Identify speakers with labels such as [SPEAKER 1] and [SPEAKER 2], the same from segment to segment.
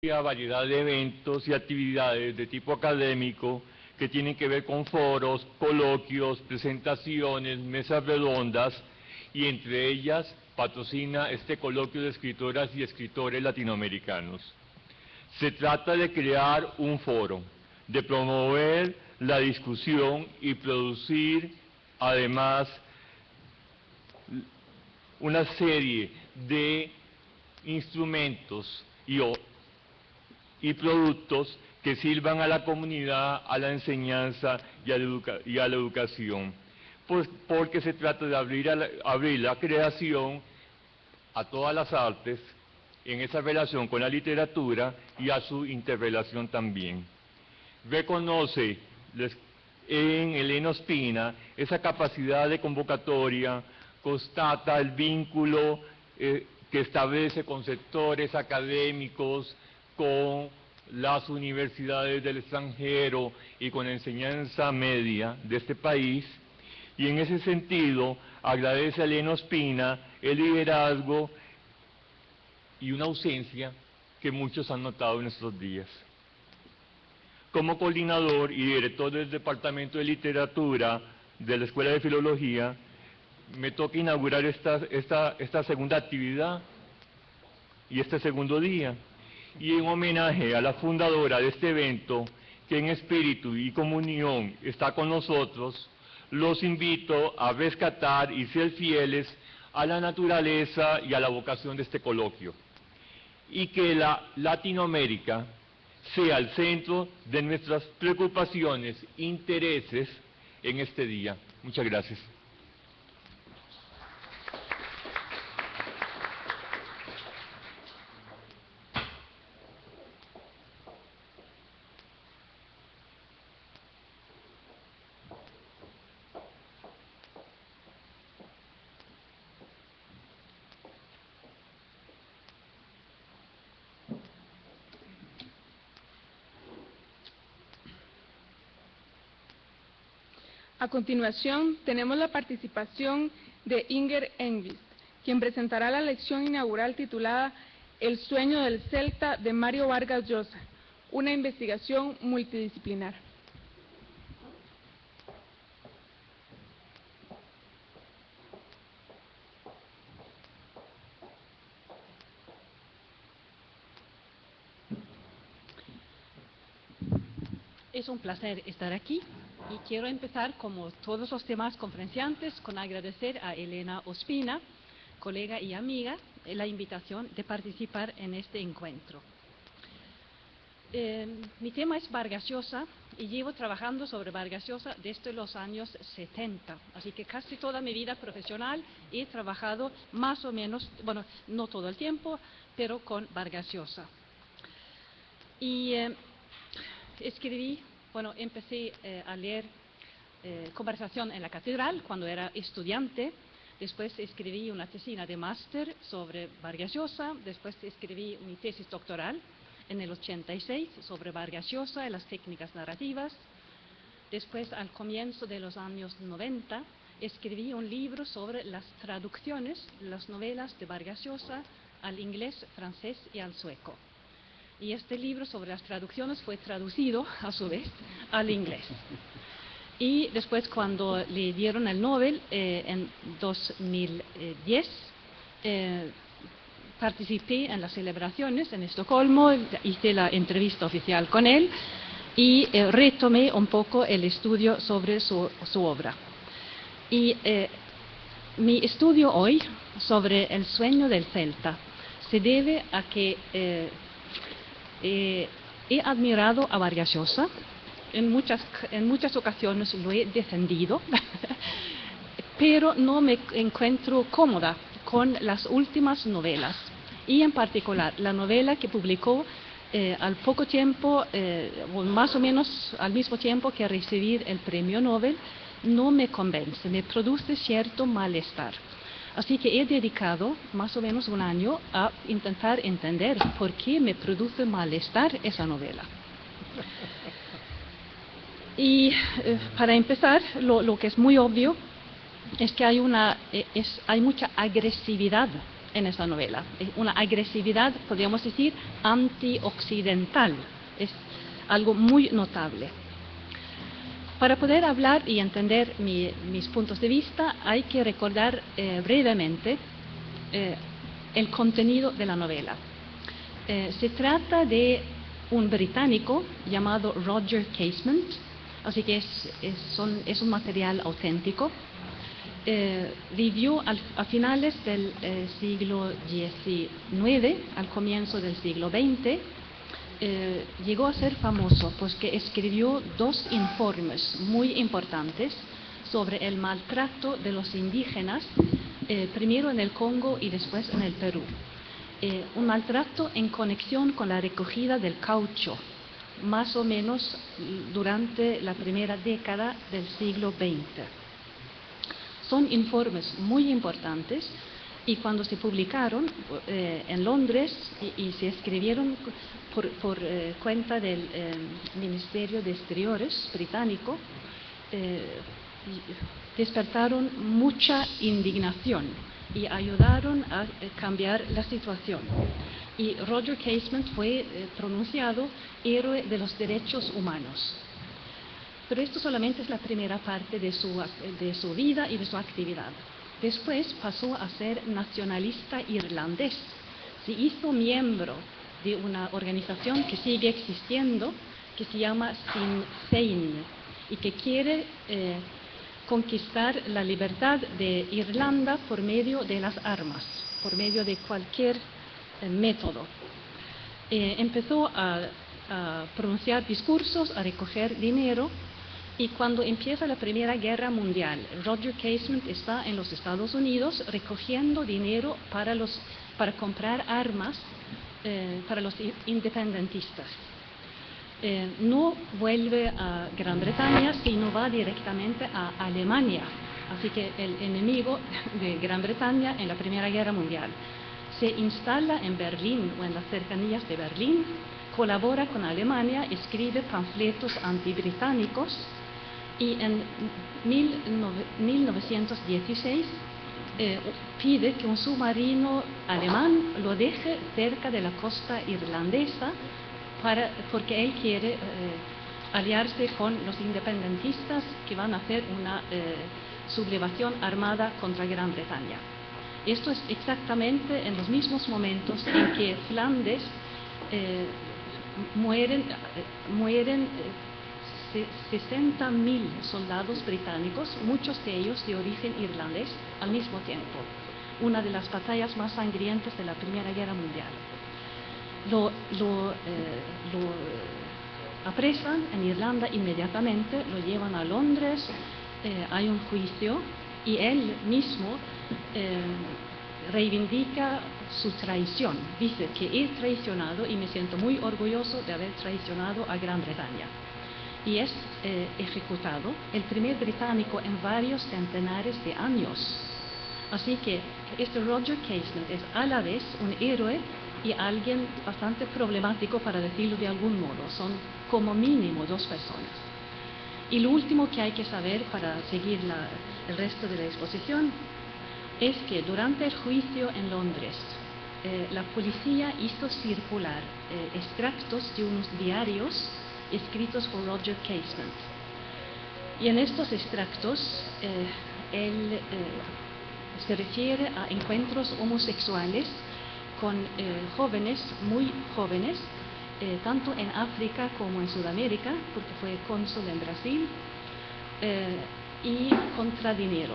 [SPEAKER 1] variedad de eventos y actividades de tipo académico que tienen que ver con foros, coloquios, presentaciones, mesas redondas, y entre ellas patrocina este coloquio de escritoras y escritores latinoamericanos. Se trata de crear un foro, de promover la discusión y producir además una serie de instrumentos y productos que sirvan a la comunidad, a la enseñanza y a la educación. Porque se trata de abrir la creación a todas las artes en esa relación con la literatura y a su interrelación también. Reconoce en Elena Ospina esa capacidad de convocatoria, constata el vínculo que establece con sectores académicos, con las universidades del extranjero y con la enseñanza media de este país, y en ese sentido agradece a Elena Ospina el liderazgo y una ausencia que muchos han notado en estos días. Como coordinador y director del Departamento de Literatura de la Escuela de Filología, me toca inaugurar esta segunda actividad y este segundo día. Y en homenaje a la fundadora de este evento, que en espíritu y comunión está con nosotros, los invito a rescatar y ser fieles a la naturaleza y a la vocación de este coloquio. Y que la Latinoamérica sea el centro de nuestras preocupaciones, intereses en este día. Muchas gracias.
[SPEAKER 2] A continuación, tenemos la participación de Inger Engvist, quien presentará la lección inaugural titulada El sueño del Celta de Mario Vargas Llosa, una investigación multidisciplinar.
[SPEAKER 3] Es un placer estar aquí y quiero empezar, como todos los demás conferenciantes, con agradecer a Elena Ospina, colega y amiga, la invitación de participar en este encuentro. Mi tema es Vargas Llosa y llevo trabajando sobre Vargas Llosa desde los años 70, así que casi toda mi vida profesional he trabajado más o menos, bueno, no todo el tiempo, pero con Vargas Llosa. Y empecé a leer Conversación en la Catedral cuando era estudiante. Después escribí una tesina de máster sobre Vargas Llosa. Después escribí mi tesis doctoral en el 86 sobre Vargas Llosa y las técnicas narrativas. Después, al comienzo de los años 90, escribí un libro sobre las traducciones de las novelas de Vargas Llosa al inglés, francés y al sueco. Y este libro sobre las traducciones fue traducido, a su vez, al inglés. Y después, cuando le dieron el Nobel en 2010, participé en las celebraciones en Estocolmo, hice la entrevista oficial con él y retomé un poco el estudio sobre su obra. Y mi estudio hoy sobre el sueño del Celta se debe a que he admirado a Vargas Llosa, en muchas ocasiones lo he defendido, pero no me encuentro cómoda con las últimas novelas, y en particular la novela que publicó al poco tiempo, o más o menos al mismo tiempo que recibir el premio Nobel, no me convence, me produce cierto malestar. Así que he dedicado más o menos un año a intentar entender por qué me produce malestar esa novela. Y para empezar, lo que es muy obvio es que hay mucha agresividad en esta novela. Es una agresividad, podríamos decir, antioccidental. Es algo muy notable. Para poder hablar y entender mis puntos de vista, hay que recordar brevemente el contenido de la novela. Se trata de un británico llamado Roger Casement, así que es un material auténtico. Vivió a finales del siglo XIX, al comienzo del siglo XX. Llegó a ser famoso porque escribió 2 informes muy importantes sobre el maltrato de los indígenas, primero en el Congo y después en el Perú. Un maltrato en conexión con la recogida del caucho, más o menos durante la primera década del siglo XX. Son informes muy importantes y cuando se publicaron en Londres y se escribieron por cuenta del Ministerio de Exteriores británico, despertaron mucha indignación y ayudaron a cambiar la situación. Y Roger Casement fue pronunciado héroe de los derechos humanos. Pero esto solamente es la primera parte de su vida y de su actividad. Después pasó a ser nacionalista irlandés. Se hizo miembro de una organización que sigue existiendo, que se llama Sinn Féin, y que quiere conquistar la libertad de Irlanda por medio de las armas, por medio de cualquier método. Empezó a pronunciar discursos, a recoger dinero, y cuando empieza la Primera Guerra Mundial, Roger Casement está en los Estados Unidos recogiendo dinero para comprar armas para los independentistas. No vuelve a Gran Bretaña, sino va directamente a Alemania. Así que el enemigo de Gran Bretaña en la Primera Guerra Mundial se instala en Berlín o en las cercanías de Berlín, colabora con Alemania, escribe panfletos antibritánicos y en 1916 pide que un submarino alemán lo deje cerca de la costa irlandesa porque él quiere aliarse con los independentistas que van a hacer una sublevación armada contra Gran Bretaña. Esto es exactamente en los mismos momentos en que Flandes mueren 60.000 soldados británicos, muchos de ellos de origen irlandés, al mismo tiempo. Una de las batallas más sangrientas de la Primera Guerra Mundial. Lo apresan en Irlanda inmediatamente, lo llevan a Londres, hay un juicio y él mismo reivindica su traición. Dice que he traicionado y me siento muy orgulloso de haber traicionado a Gran Bretaña. Y es ejecutado, el primer británico en varios centenares de años. Así que este Roger Casement es a la vez un héroe y alguien bastante problemático, para decirlo de algún modo. Son como mínimo 2 personas. Y lo último que hay que saber para seguir el resto de la exposición es que durante el juicio en Londres, la policía hizo circular extractos de unos diarios escritos por Roger Casement. Y en estos extractos él se refiere a encuentros homosexuales con jóvenes, muy jóvenes, tanto en África como en Sudamérica, porque fue cónsul en Brasil, y contra dinero.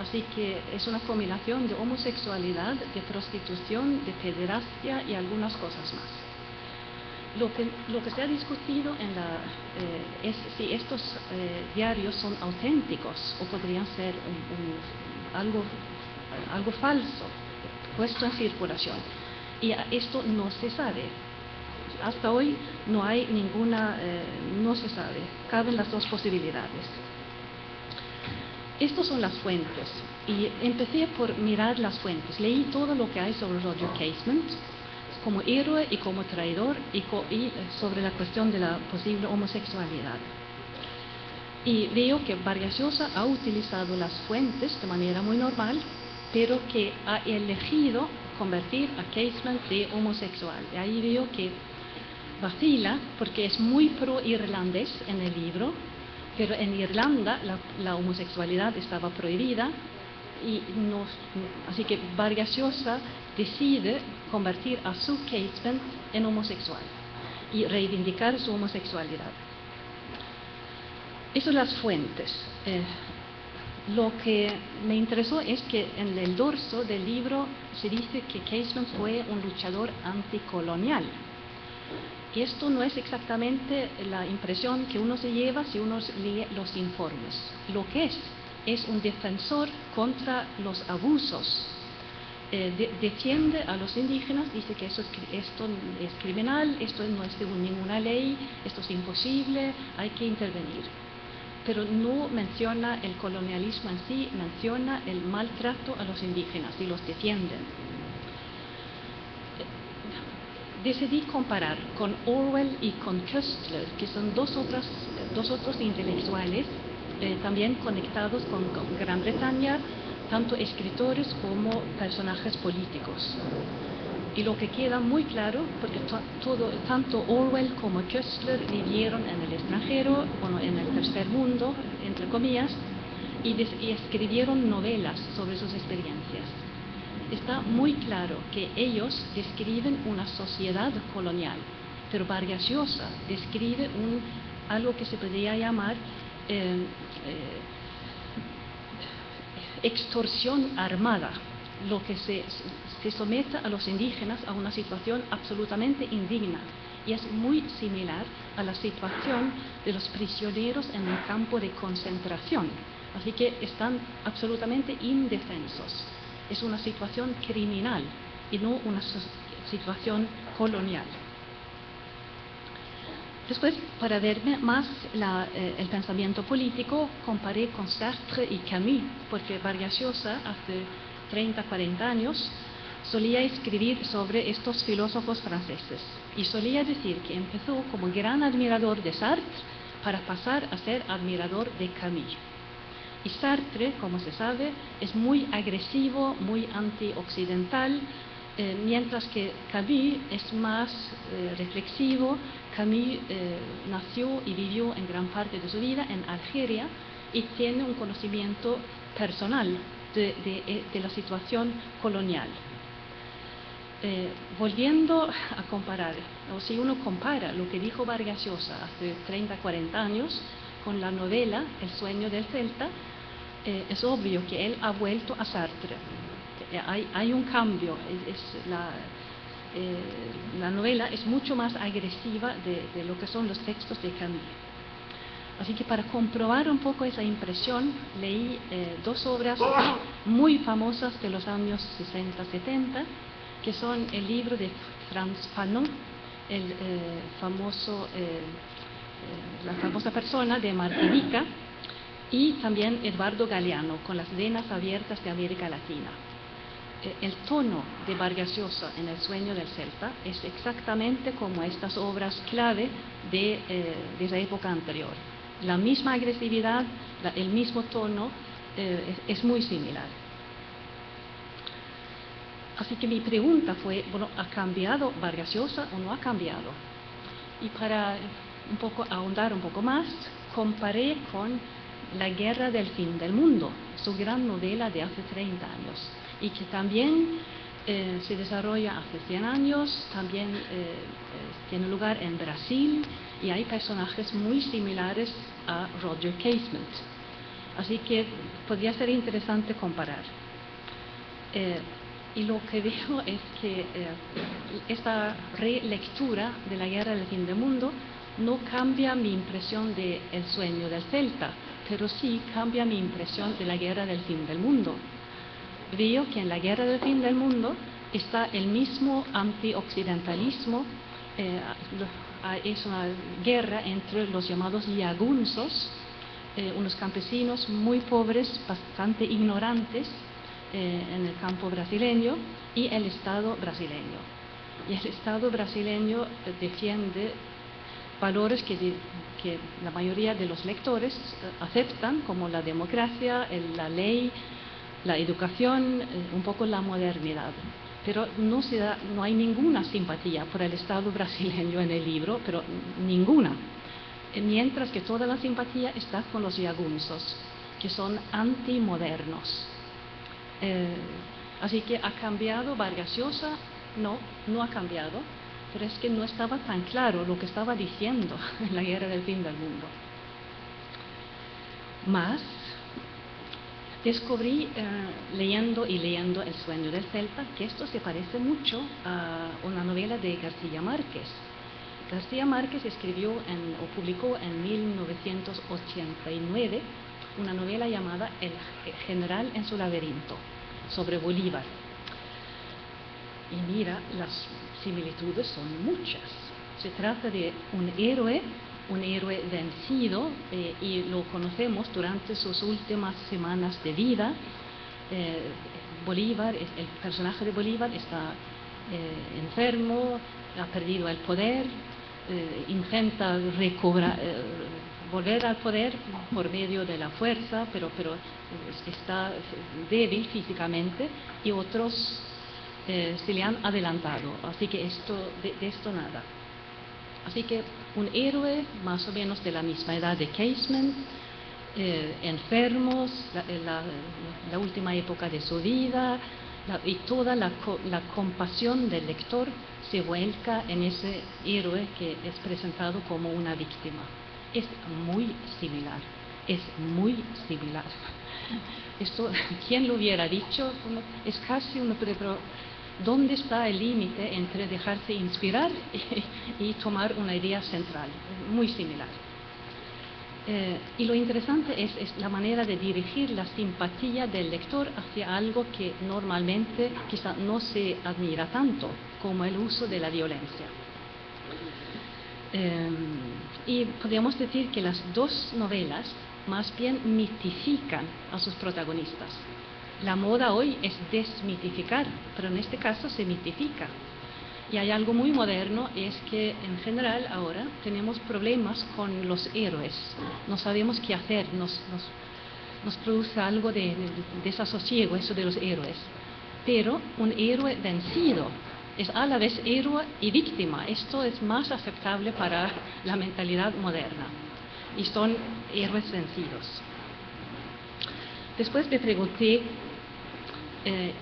[SPEAKER 3] Así que es una combinación de homosexualidad, de prostitución, de pederastia y algunas cosas más. Lo que se ha discutido es si estos diarios son auténticos o podrían ser algo falso, puesto en circulación. Y esto no se sabe. Hasta hoy no hay no se sabe. Caben las 2 posibilidades. Estas son las fuentes. Y empecé por mirar las fuentes. Leí todo lo que hay sobre Roger Casement, como héroe y como traidor, y sobre la cuestión de la posible homosexualidad. Y veo que Vargas Llosa ha utilizado las fuentes de manera muy normal, pero que ha elegido convertir a Casement de homosexual. Y ahí veo que vacila porque es muy pro-irlandés en el libro, pero en Irlanda la homosexualidad estaba prohibida, y así que Vargas Llosa decide convertir a su Casement en homosexual y reivindicar su homosexualidad. Esas son las fuentes. Lo que me interesó es que en el dorso del libro se dice que Casement fue un luchador anticolonial. Y esto no es exactamente la impresión que uno se lleva si uno lee los informes. Lo que es un defensor contra los abusos. Defiende a los indígenas, dice que esto es criminal, esto no es según ninguna ley, esto es imposible, hay que intervenir. Pero no menciona el colonialismo en sí, menciona el maltrato a los indígenas y los defienden. Decidí comparar con Orwell y con Koestler, que son dos otros intelectuales también conectados con Gran Bretaña, tanto escritores como personajes políticos. Y lo que queda muy claro, porque tanto Orwell como Koestler vivieron en el extranjero, bueno, en el tercer mundo, entre comillas, y escribieron novelas sobre sus experiencias. Está muy claro que ellos describen una sociedad colonial, pero Vargas Llosa describe algo que se podría llamar extorsión armada, lo que se somete a los indígenas a una situación absolutamente indigna, y es muy similar a la situación de los prisioneros en un campo de concentración, así que están absolutamente indefensos. Es una situación criminal y no una situación colonial. Después, para ver más el pensamiento político, comparé con Sartre y Camus, porque Vargas Llosa hace 30, 40 años solía escribir sobre estos filósofos franceses y solía decir que empezó como gran admirador de Sartre para pasar a ser admirador de Camus. Y Sartre, como se sabe, es muy agresivo, muy antioccidental, mientras que Camus es más reflexivo. Camus nació y vivió en gran parte de su vida en Argelia y tiene un conocimiento personal de la situación colonial. Volviendo a comparar, o si uno compara lo que dijo Vargas Llosa hace 30, 40 años con la novela El sueño del Celta, es obvio que él ha vuelto a Sartre. Hay un cambio. La novela es mucho más agresiva de lo que son los textos de Camus. Así que para comprobar un poco esa impresión, leí dos obras muy famosas de los años 60-70, que son el libro de Frantz Fanon, la famosa persona de Martinica, y también Eduardo Galeano, con las venas abiertas de América Latina. El tono de Vargas Llosa en El sueño del Celta es exactamente como estas obras clave de esa época anterior. La misma agresividad, el mismo tono, es muy similar. Así que mi pregunta fue, bueno, ¿ha cambiado Vargas Llosa o no ha cambiado? Y para ahondar un poco más, comparé con La guerra del fin del mundo, su gran novela de hace 30 años, y que también se desarrolla hace 100 años, también tiene lugar en Brasil, y hay personajes muy similares a Roger Casement. Así que podría ser interesante comparar. Y lo que digo es que esta relectura de La guerra del fin del mundo no cambia mi impresión de El sueño del Celta, pero sí cambia mi impresión de La guerra del fin del mundo. Veo que en La guerra del fin del mundo está el mismo antioccidentalismo. Es una guerra entre los llamados yagunzos, unos campesinos muy pobres, bastante ignorantes en el campo brasileño, y el Estado brasileño. Y el Estado brasileño defiende valores que la mayoría de los lectores aceptan, como la democracia, la ley, la educación, un poco la modernidad. pero no hay ninguna simpatía por el Estado brasileño en el libro, pero ninguna. Mientras que toda la simpatía está con los jagunzos, que son antimodernos. Así que ¿ha cambiado Vargas Llosa? No, no ha cambiado, pero es que no estaba tan claro lo que estaba diciendo en la Guerra del Fin del Mundo. Más, descubrí leyendo El sueño del Celta que esto se parece mucho a una novela de García Márquez. García Márquez escribió o publicó en 1989 una novela llamada El general en su laberinto, sobre Bolívar. Y mira, las similitudes son muchas. Se trata de un héroe vencido, y lo conocemos durante sus últimas semanas de vida. Bolívar, el personaje de Bolívar está enfermo, ha perdido el poder, intenta volver al poder por medio de la fuerza, pero está débil físicamente, y otros se le han adelantado. Así que de esto nada. Así que un héroe más o menos de la misma edad de Casement, enfermos, la última época de su vida, y toda la compasión del lector se vuelca en ese héroe que es presentado como una víctima. Es muy similar, es muy similar. Esto, ¿quién lo hubiera dicho? Es casi pero ¿dónde está el límite entre dejarse inspirar y tomar una idea central? Muy similar. Y lo interesante es la manera de dirigir la simpatía del lector hacia algo que normalmente quizá no se admira tanto, como el uso de la violencia. Y podríamos decir que las dos novelas más bien mitifican a sus protagonistas. La moda hoy es desmitificar, pero en este caso se mitifica. Y hay algo muy moderno, es que en general ahora tenemos problemas con los héroes. No sabemos qué hacer, nos produce algo de desasosiego eso de los héroes. Pero un héroe vencido es a la vez héroe y víctima. Esto es más aceptable para la mentalidad moderna. Y son héroes vencidos. Después me pregunté,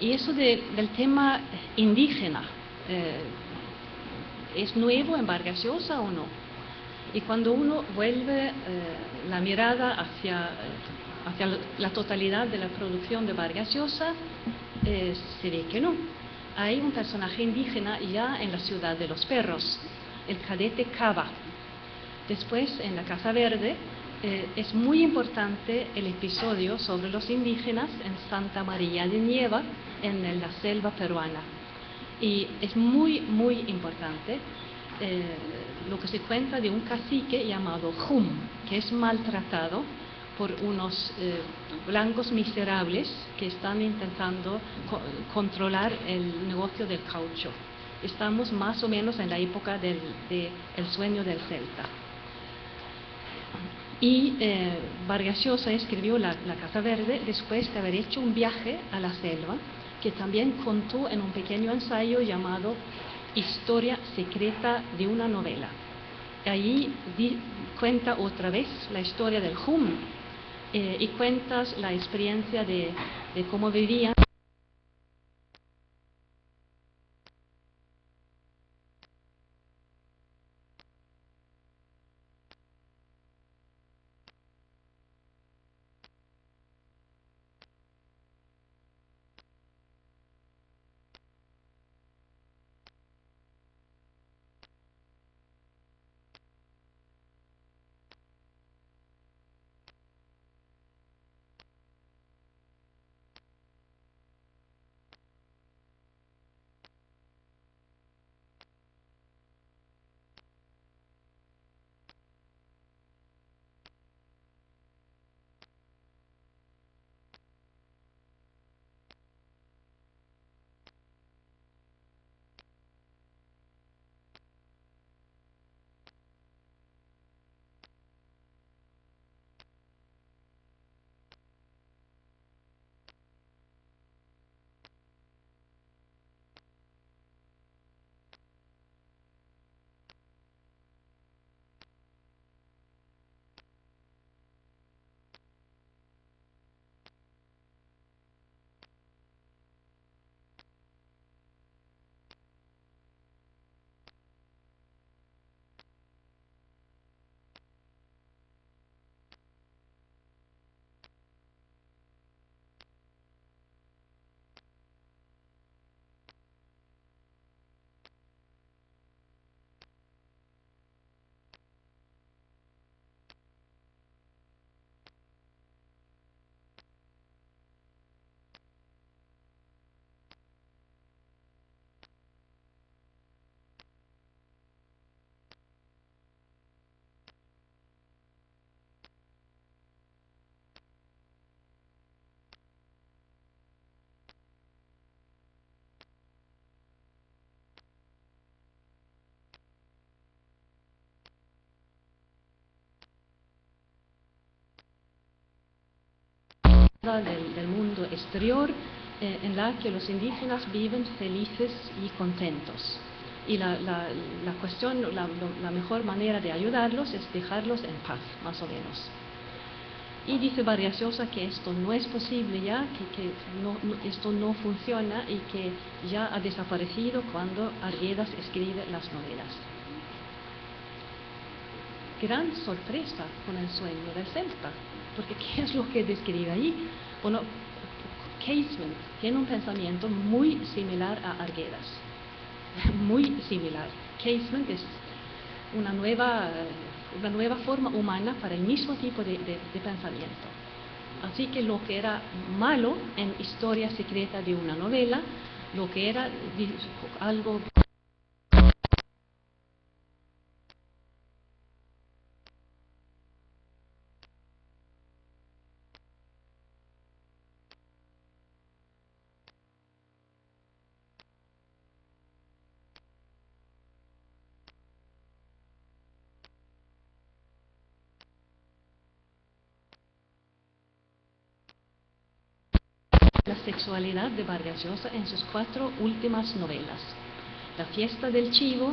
[SPEAKER 3] ¿y eso del tema indígena? ¿Es nuevo en Vargas Llosa o no? Y cuando uno vuelve la mirada hacia la totalidad de la producción de Vargas Llosa, se ve que no. Hay un personaje indígena ya en la ciudad de los perros, el cadete Cava. Después, en la Casa Verde, es muy importante el episodio sobre los indígenas en Santa María de Nieva, en la selva peruana. Y es muy, muy importante lo que se cuenta de un cacique llamado Jum, que es maltratado por unos blancos miserables que están intentando controlar el negocio del caucho. Estamos más o menos en la época del sueño del Celta. Y Vargas Llosa escribió la Casa Verde después de haber hecho un viaje a la selva, que también contó en un pequeño ensayo llamado Historia secreta de una novela. Allí cuenta otra vez la historia del Jum, y cuentas la experiencia de cómo vivían del mundo exterior, en la que los indígenas viven felices y contentos. Y la mejor manera de ayudarlos es dejarlos en paz, más o menos. Y dice Vargas Llosa que esto no es posible ya, que esto no funciona y que ya ha desaparecido cuando Arguedas escribe las novelas. Gran sorpresa con el sueño del celta, porque ¿qué es lo que describe ahí? Bueno, Casement tiene un pensamiento muy similar a Arguedas, muy similar. Casement es una nueva forma humana para el mismo tipo de pensamiento. Así que lo que era malo en Historia secreta de una novela, lo que era algo la sexualidad de Vargas Llosa en sus 4 últimas novelas: La fiesta del chivo,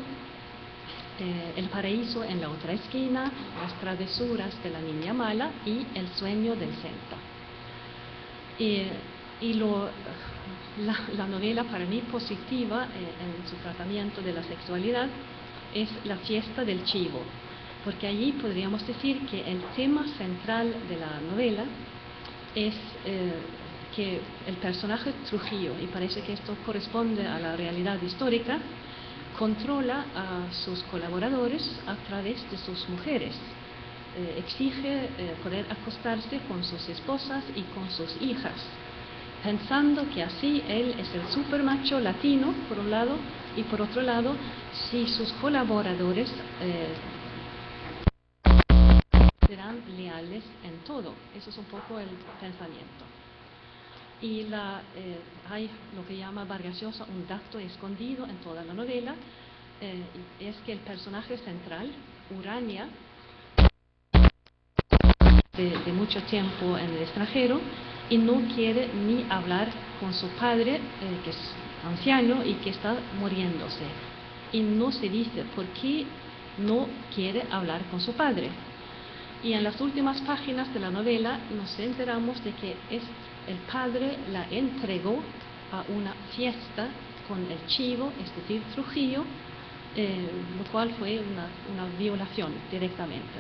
[SPEAKER 3] El paraíso en la otra esquina, Las travesuras de la niña mala y El sueño del celta. La novela para mí positiva en su tratamiento de la sexualidad es La fiesta del chivo, porque allí podríamos decir que el tema central de la novela es que el personaje Trujillo, y parece que esto corresponde a la realidad histórica, controla a sus colaboradores a través de sus mujeres. Exige poder acostarse con sus esposas y con sus hijas, pensando que así él es el supermacho latino, por un lado, y por otro lado, si sus colaboradores serán leales en todo. Eso es un poco el pensamiento. Y hay lo que llama Vargas Llosa un dato escondido en toda la novela, es que el personaje central, Urania, de mucho tiempo en el extranjero, y no quiere ni hablar con su padre, que es anciano y que está muriéndose. Y no se dice por qué no quiere hablar con su padre. Y en las últimas páginas de la novela nos enteramos de que el padre la entregó a una fiesta con el chivo, es decir, Trujillo, lo cual fue una violación directamente.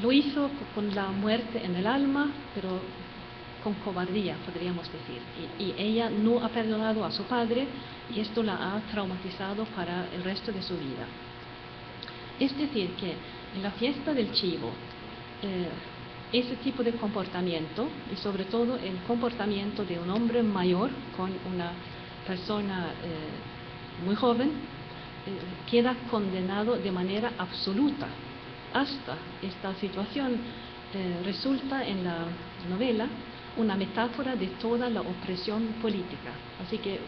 [SPEAKER 3] Lo hizo con la muerte en el alma, pero con cobardía, podríamos decir. Y ella no ha perdonado a su padre y esto la ha traumatizado para el resto de su vida. Es decir, que en la fiesta del chivo, ese tipo de comportamiento, y sobre todo el comportamiento de un hombre mayor con una persona muy joven, queda condenado de manera absoluta. Hasta esta situación resulta en la novela una metáfora de toda la opresión política. Así que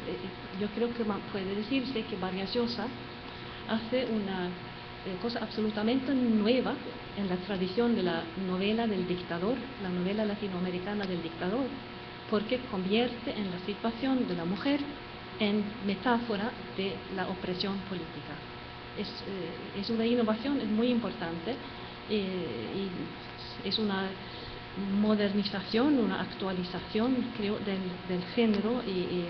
[SPEAKER 3] yo creo que puede decirse que Vargas Llosa hace una cosa absolutamente nueva en la tradición de la novela del dictador, la novela latinoamericana del dictador, porque convierte en la situación de la mujer en metáfora de la opresión política. Es una innovación, es muy importante, y es una modernización, una actualización, creo, del género, y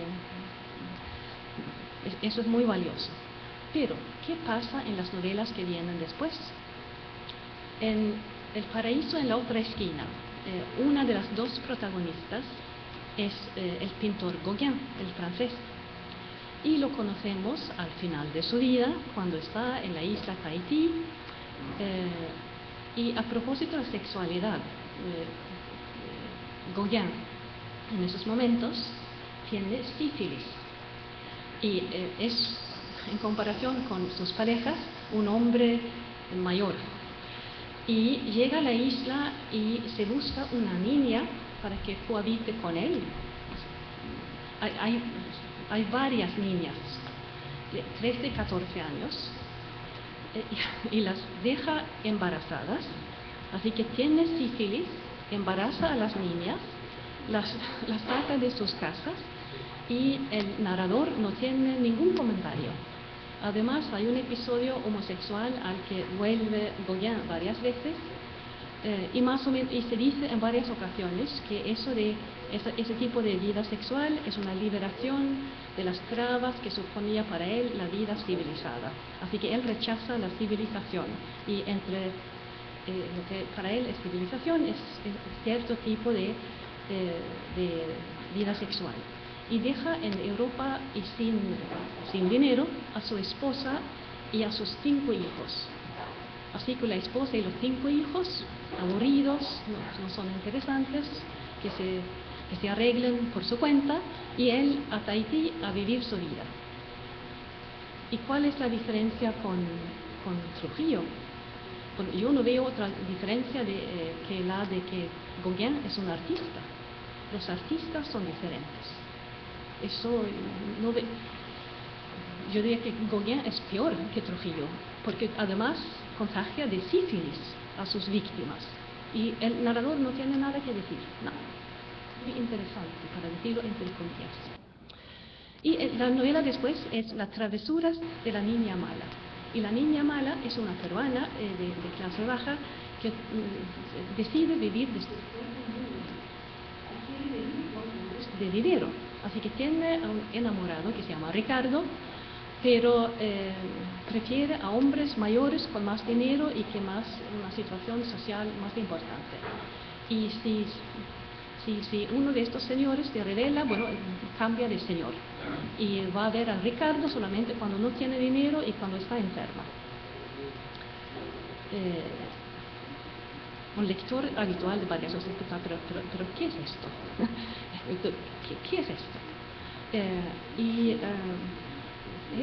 [SPEAKER 3] eso es muy valioso. Pero, ¿qué pasa en las novelas que vienen después? En El paraíso en la otra esquina, una de las 2 protagonistas es el pintor Gauguin, el francés. Y lo conocemos al final de su vida, cuando está en la isla Tahití. Y a propósito de sexualidad, Gauguin en esos momentos tiene sífilis. Y es, en comparación con sus parejas, un hombre mayor. Y llega a la isla y se busca una niña para que cohabite con él. Hay varias niñas de 13 y 14 años y las deja embarazadas Así que tiene sífilis, embaraza a las niñas, las saca de sus casas y el narrador no tiene ningún comentario. Además, hay un episodio homosexual al que vuelve Gauguin varias veces y más o menos, y se dice en varias ocasiones que ese tipo de vida sexual es una liberación de las trabas que suponía para él la vida civilizada. Así que él rechaza la civilización y entre lo que para él es civilización es cierto tipo de vida sexual. Y deja en Europa y sin dinero a su esposa y a sus 5 hijos. Así que la esposa y los 5 hijos, aburridos, no son interesantes, que se arreglen por su cuenta, y él a Tahití a vivir su vida. ¿Y cuál es la diferencia con Trujillo? Bueno, yo no veo otra diferencia que la de que Gauguin es un artista. Los artistas son diferentes. Eso no ve. Yo diría que Gauguin es peor que Trujillo, porque además contagia de sífilis a sus víctimas. Y el narrador no tiene nada que decir, nada. Muy interesante, para decirlo entre comillas. Y la novela después es Las travesuras de la niña mala. Y la niña mala es una peruana de clase baja que decide vivir de dinero. Así que tiene a un enamorado que se llama Ricardo, pero prefiere a hombres mayores con más dinero y que más una situación social más importante. Y si uno de estos señores se revela, bueno, cambia de señor. Y va a ver a Ricardo solamente cuando no tiene dinero y cuando está enferma. Un lector habitual de varias cosas, pero ¿qué es esto? ¿Qué es esto?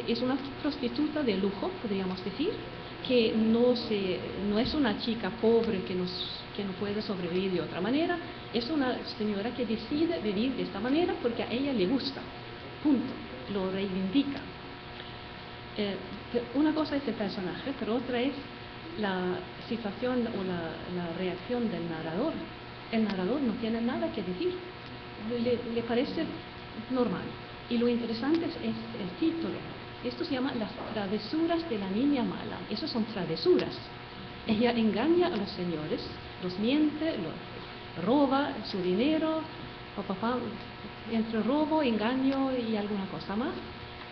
[SPEAKER 3] Es una prostituta de lujo, podríamos decir, que no es una chica pobre que no puede sobrevivir de otra manera, es una señora que decide vivir de esta manera porque a ella le gusta, punto, lo reivindica. Una cosa es el personaje, pero otra es la situación o la reacción del narrador. El narrador no tiene nada que decir, le parece normal. Y lo interesante es el título. Esto se llama Las travesuras de la niña mala. Esas son travesuras. Ella engaña a los señores, los miente, roba su dinero, entre robo, engaño y alguna cosa más.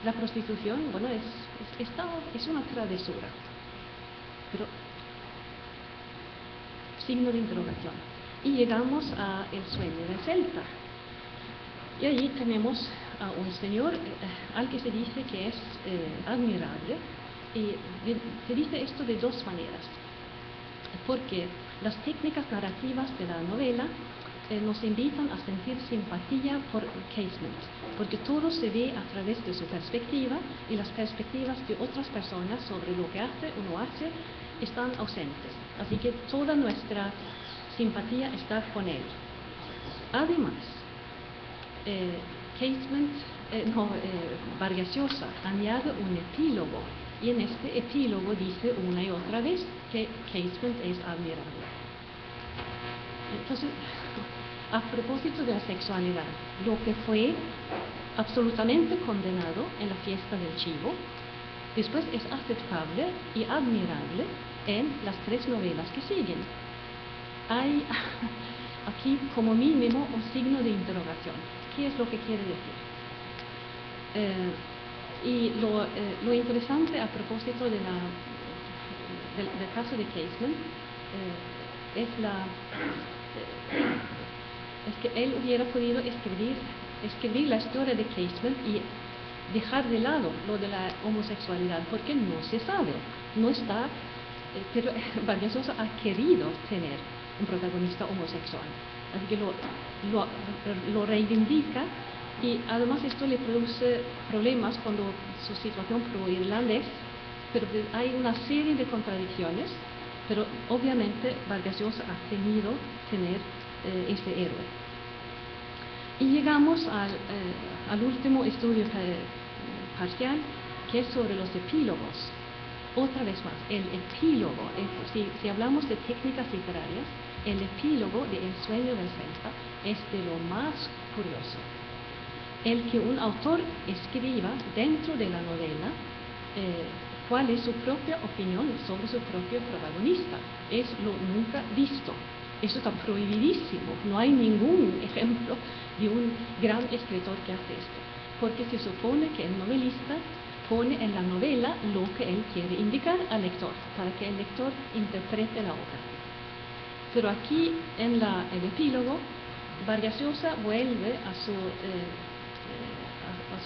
[SPEAKER 3] La prostitución, bueno, es una travesura. Pero, signo de interrogación. Y llegamos a El sueño del Celta. Y allí tenemos a un señor al que se dice que es admirable, y se dice esto de dos maneras, porque las técnicas narrativas de la novela nos invitan a sentir simpatía por Casement, porque todo se ve a través de su perspectiva y las perspectivas de otras personas sobre lo que hace o no hace están ausentes, así que toda nuestra simpatía está con él. Además, Vargas Llosa añade un epílogo y en este epílogo dice una y otra vez que Casement es admirable. Entonces, a propósito de la sexualidad, lo que fue absolutamente condenado en la fiesta del chivo, después es aceptable y admirable en las 3 novelas que siguen. Hay aquí como mínimo un signo de interrogación. ¿Qué es lo que quiere decir? Y lo interesante a propósito del caso de Casement es que él hubiera podido escribir la historia de Casement y dejar de lado lo de la homosexualidad, porque no se sabe, no está, pero Vargas Llosa ha querido tener un protagonista homosexual, así que lo reivindica, y además esto le produce problemas cuando su situación pro-irlandés, pero hay una serie de contradicciones, pero obviamente Vargas Llosa ha temido tener ese héroe. Y llegamos al último estudio parcial, que es sobre los epílogos. otra vez más, el epílogo, si hablamos de técnicas literarias, el epílogo de El sueño del Celta es de lo más curioso. El que un autor escriba dentro de la novela cuál es su propia opinión sobre su propio protagonista, es lo nunca visto. Eso está prohibidísimo. No hay ningún ejemplo de un gran escritor que hace esto, porque se supone que el novelista pone en la novela lo que él quiere indicar al lector, para que el lector interprete la obra. Pero aquí, en el epílogo, Vargas Llosa vuelve a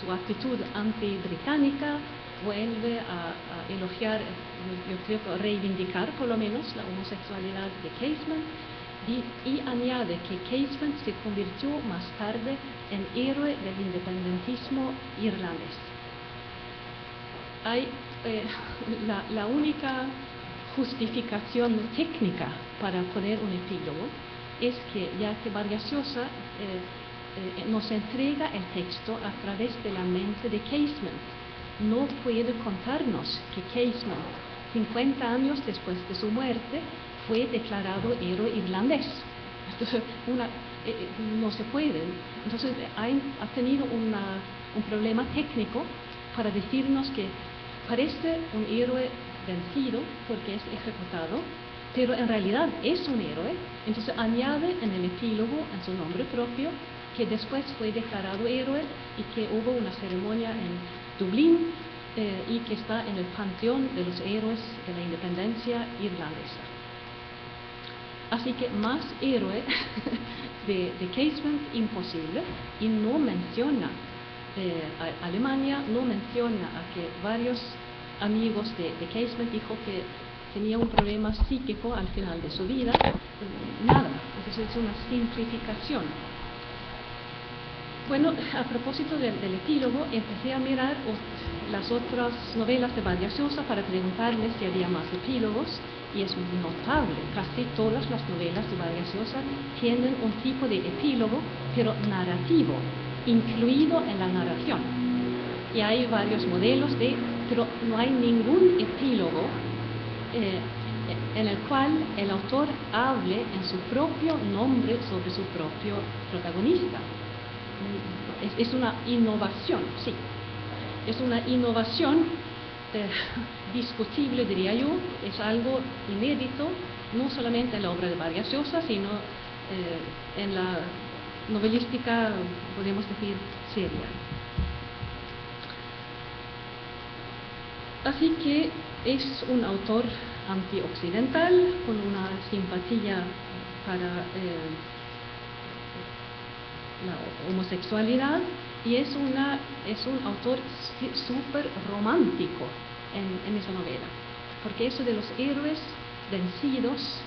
[SPEAKER 3] su actitud anti-británica, vuelve a elogiar, yo creo que reivindicar por lo menos la homosexualidad de Casement, y añade que Casement se convirtió más tarde en héroe del independentismo irlandés. La única justificación técnica para poner un epílogo es que, ya que Vargas Llosa nos entrega el texto a través de la mente de Casement, no puede contarnos que Casement, 50 años después de su muerte, fue declarado héroe irlandés. Entonces, no se puede. Entonces, ha tenido un problema técnico para decirnos que parece un héroe vencido porque es ejecutado, pero en realidad es un héroe. Entonces añade en el epílogo, en su nombre propio, que después fue declarado héroe y que hubo una ceremonia en Dublín y que está en el panteón de los héroes de la independencia irlandesa. Así que más héroe de Casement imposible, y no menciona a Alemania, no menciona a que varios amigos de Casement dijo que tenía un problema psíquico al final de su vida, nada. Entonces es una simplificación. Bueno, a propósito del epílogo, empecé a mirar las otras novelas de Vargas Llosa para preguntarme si había más epílogos, y es notable, casi todas las novelas de Vargas Llosa tienen un tipo de epílogo, pero narrativo, incluido en la narración. Y hay varios modelos pero no hay ningún epílogo en el cual el autor hable en su propio nombre sobre su propio protagonista. Es una innovación, sí. Es una innovación discutible, diría yo. Es algo inédito, no solamente en la obra de Vargas Llosa, sino en la novelística, podemos decir, seria. Así que es un autor antioccidental, con una simpatía para la homosexualidad, y es un autor súper romántico en esa novela, porque eso de los héroes vencidos,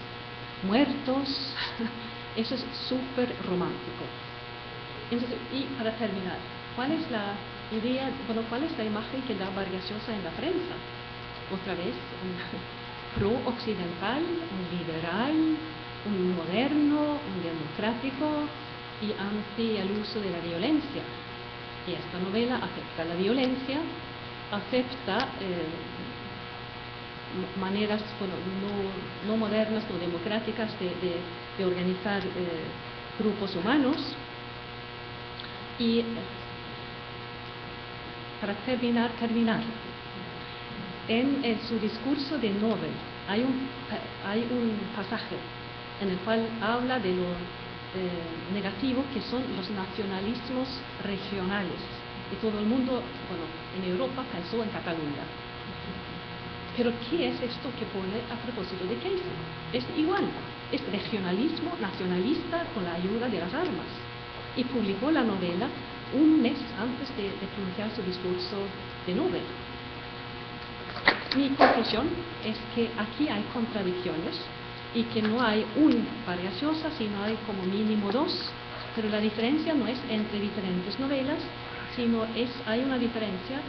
[SPEAKER 3] muertos, eso es súper romántico. Entonces, y para terminar, ¿cuál es la idea, cuál es la imagen que da Vargas Llosa en la prensa? Otra vez, un pro-occidental, un liberal, un moderno, un democrático y anti el uso de la violencia. Y esta novela acepta la violencia, acepta maneras no modernas, no democráticas de organizar grupos humanos. Y para terminar, en su discurso de Nobel hay un pasaje en el cual habla de lo negativo que son los nacionalismos regionales. Y todo el mundo, en Europa pensó en Cataluña. Pero ¿qué es esto que pone a propósito de Casement? Es igual, es regionalismo nacionalista con la ayuda de las armas. Y publicó la novela un mes antes de pronunciar su discurso de Nobel. Mi conclusión es que aquí hay contradicciones y que no hay un Vargas Llosa, sino hay como mínimo dos, pero la diferencia no es entre diferentes novelas, sino hay una diferencia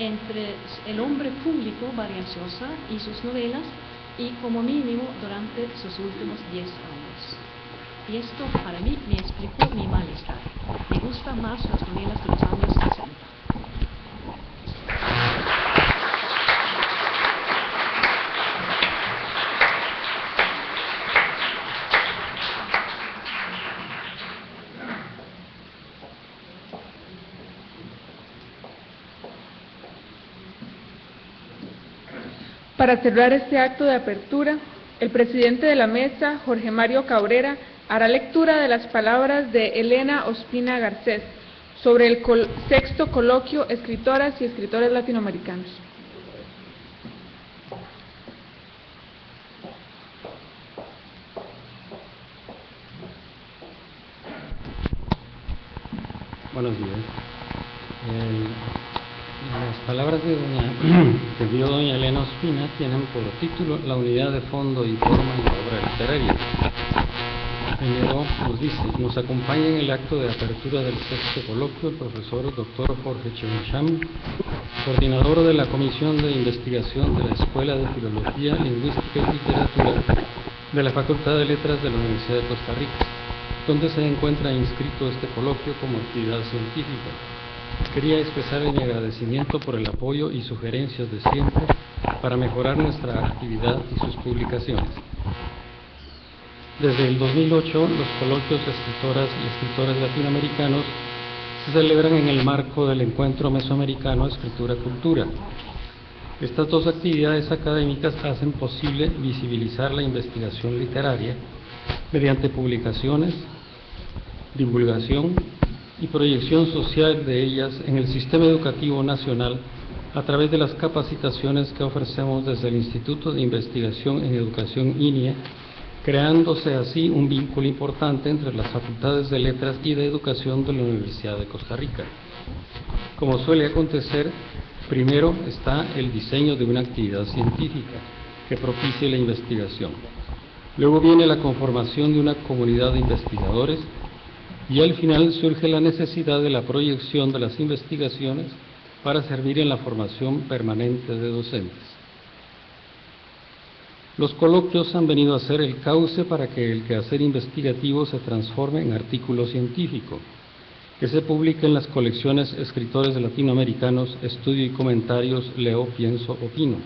[SPEAKER 3] entre el hombre público Vargas Llosa y sus novelas, y como mínimo durante sus últimos 10 años. Y esto para mí me explicó mi malestar. Me gustan más las novelas de los años 60.
[SPEAKER 2] Para cerrar este acto de apertura, el presidente de la mesa, Jorge Mario Cabrera, hará lectura de las palabras de Elena Ospina Garcés sobre el sexto coloquio Escritoras y Escritores Latinoamericanos.
[SPEAKER 4] Buenos días. Las palabras que dio doña Elena Ospina tienen por título la unidad de fondo y forma en la obra literaria. Primero nos dice, nos acompaña en el acto de apertura del sexto coloquio el profesor Dr. Jorge Chemcham, coordinador de la Comisión de Investigación de la Escuela de Filología, Lingüística y Literatura de la Facultad de Letras de la Universidad de Costa Rica, donde se encuentra inscrito este coloquio como actividad científica. Quería expresarle mi agradecimiento por el apoyo y sugerencias de siempre para mejorar nuestra actividad y sus publicaciones. Desde el 2008, los coloquios Escritoras y Escritores Latinoamericanos se celebran en el marco del Encuentro Mesoamericano Escritura-Cultura. Estas dos actividades académicas hacen posible visibilizar la investigación literaria mediante publicaciones, divulgación y proyección social de ellas en el sistema educativo nacional a través de las capacitaciones que ofrecemos desde el Instituto de Investigación en Educación INIE, creándose así un vínculo importante entre las facultades de Letras y de Educación de la Universidad de Costa Rica. Como suele acontecer, primero está el diseño de una actividad científica que propicie la investigación. Luego viene la conformación de una comunidad de investigadores y al final surge la necesidad de la proyección de las investigaciones para servir en la formación permanente de docentes. Los coloquios han venido a ser el cauce para que el quehacer investigativo se transforme en artículo científico, que se publique en las colecciones Escritores Latinoamericanos, Estudio y Comentarios, Leo, Pienso, Opino,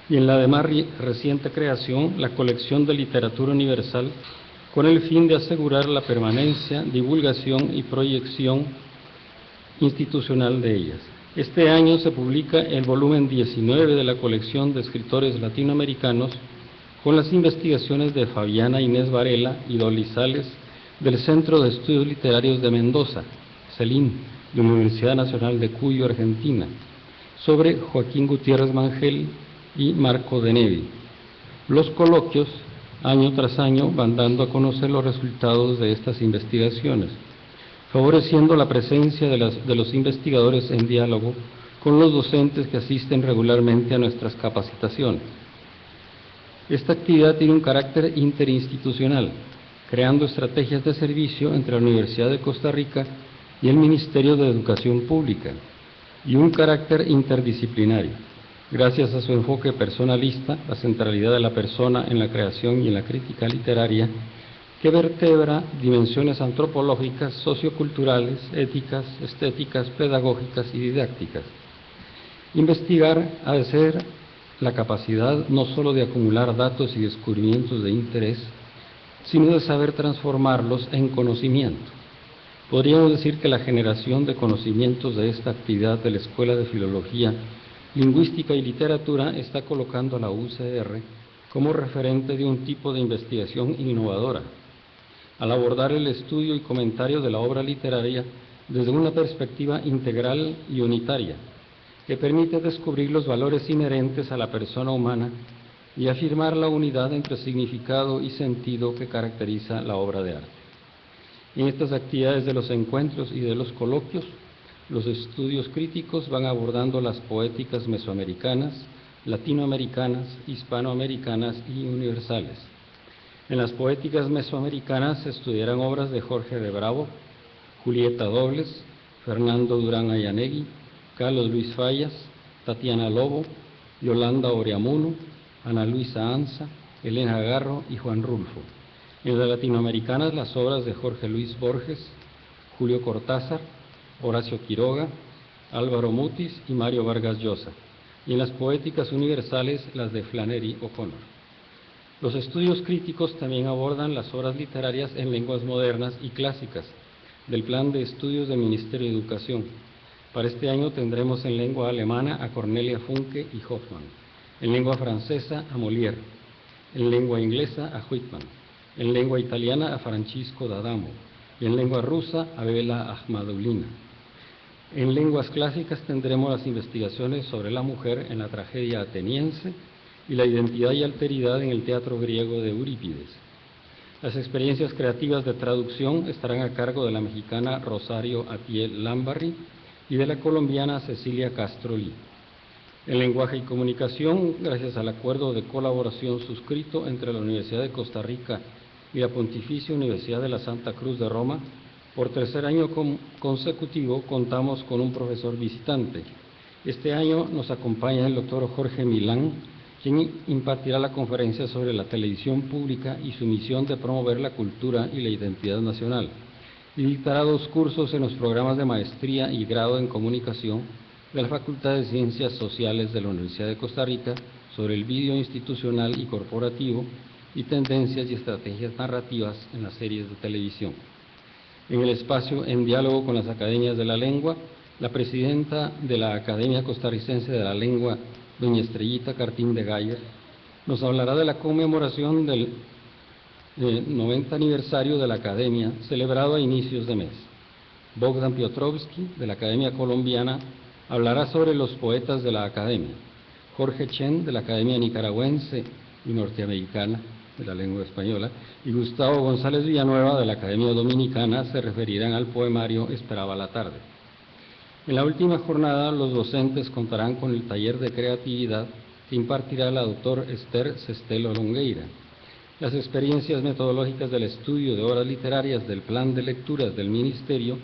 [SPEAKER 4] y en la de más reciente creación, la colección de literatura universal, con el fin de asegurar la permanencia, divulgación y proyección institucional de ellas. Este año se publica el volumen 19 de la colección de escritores latinoamericanos con las investigaciones de Fabiana Inés Varela y Dolly Sales del Centro de Estudios Literarios de Mendoza, CELIN, de la Universidad Nacional de Cuyo, Argentina, sobre Joaquín Gutiérrez Mangel y Marco de Nevi. Los coloquios, año tras año, van dando a conocer los resultados de estas investigaciones, favoreciendo la presencia de los investigadores en diálogo con los docentes que asisten regularmente a nuestras capacitaciones. Esta actividad tiene un carácter interinstitucional, creando estrategias de servicio entre la Universidad de Costa Rica y el Ministerio de Educación Pública, y un carácter interdisciplinario, gracias a su enfoque personalista, la centralidad de la persona en la creación y en la crítica literaria, que vertebra dimensiones antropológicas, socioculturales, éticas, estéticas, pedagógicas y didácticas. Investigar ha de ser la capacidad no solo de acumular datos y descubrimientos de interés, sino de saber transformarlos en conocimiento. Podríamos decir que la generación de conocimientos de esta actividad de la Escuela de Filología, Lingüística y Literatura está colocando a la UCR como referente de un tipo de investigación innovadora, al abordar el estudio y comentario de la obra literaria desde una perspectiva integral y unitaria, que permite descubrir los valores inherentes a la persona humana y afirmar la unidad entre significado y sentido que caracteriza la obra de arte. En estas actividades de los encuentros y de los coloquios, los estudios críticos van abordando las poéticas mesoamericanas, latinoamericanas, hispanoamericanas y universales. En las poéticas mesoamericanas se estudiarán obras de Jorge de Bravo, Julieta Dobles, Fernando Durán Ayanegui, Carlos Luis Fallas, Tatiana Lobo, Yolanda Oreamuno, Ana Luisa Anza, Elena Garro y Juan Rulfo. En las latinoamericanas las obras de Jorge Luis Borges, Julio Cortázar, Horacio Quiroga, Álvaro Mutis y Mario Vargas Llosa. Y en las poéticas universales las de Flannery O'Connor. Los estudios críticos también abordan las obras literarias en lenguas modernas y clásicas del Plan de Estudios del Ministerio de Educación. Para este año tendremos en lengua alemana a Cornelia Funke y Hoffmann, en lengua francesa a Molière, en lengua inglesa a Whitman, en lengua italiana a Francisco D'Adamo y en lengua rusa a Bela Ahmadulina. En lenguas clásicas tendremos las investigaciones sobre la mujer en la tragedia ateniense y la identidad y alteridad en el teatro griego de Eurípides. Las experiencias creativas de traducción estarán a cargo de la mexicana Rosario Atiel Lambarri y de la colombiana Cecilia Castrolí. En lenguaje y comunicación, gracias al acuerdo de colaboración suscrito entre la Universidad de Costa Rica y la Pontificia Universidad de la Santa Cruz de Roma, por tercer año consecutivo contamos con un profesor visitante. Este año nos acompaña el doctor Jorge Milán, quien impartirá la conferencia sobre la televisión pública y su misión de promover la cultura y la identidad nacional, y dictará 2 cursos en los programas de maestría y grado en comunicación de la Facultad de Ciencias Sociales de la Universidad de Costa Rica sobre el vídeo institucional y corporativo y tendencias y estrategias narrativas en las series de televisión. En el espacio En diálogo con las academias de la lengua, la presidenta de la Academia Costarricense de la Lengua, doña Estrellita Cartín de Gayer, nos hablará de la conmemoración del 90 aniversario de la Academia, celebrado a inicios de mes. Bogdan Piotrowski, de la Academia Colombiana, hablará sobre los poetas de la Academia. Jorge Chen, de la Academia Nicaragüense y Norteamericana de la Lengua Española, y Gustavo González Villanueva, de la Academia Dominicana, se referirán al poemario Esperaba la tarde. En la última jornada, los docentes contarán con el taller de creatividad que impartirá la doctora Esther Sestelo Longueira. Las experiencias metodológicas del estudio de obras literarias del plan de lecturas del Ministerio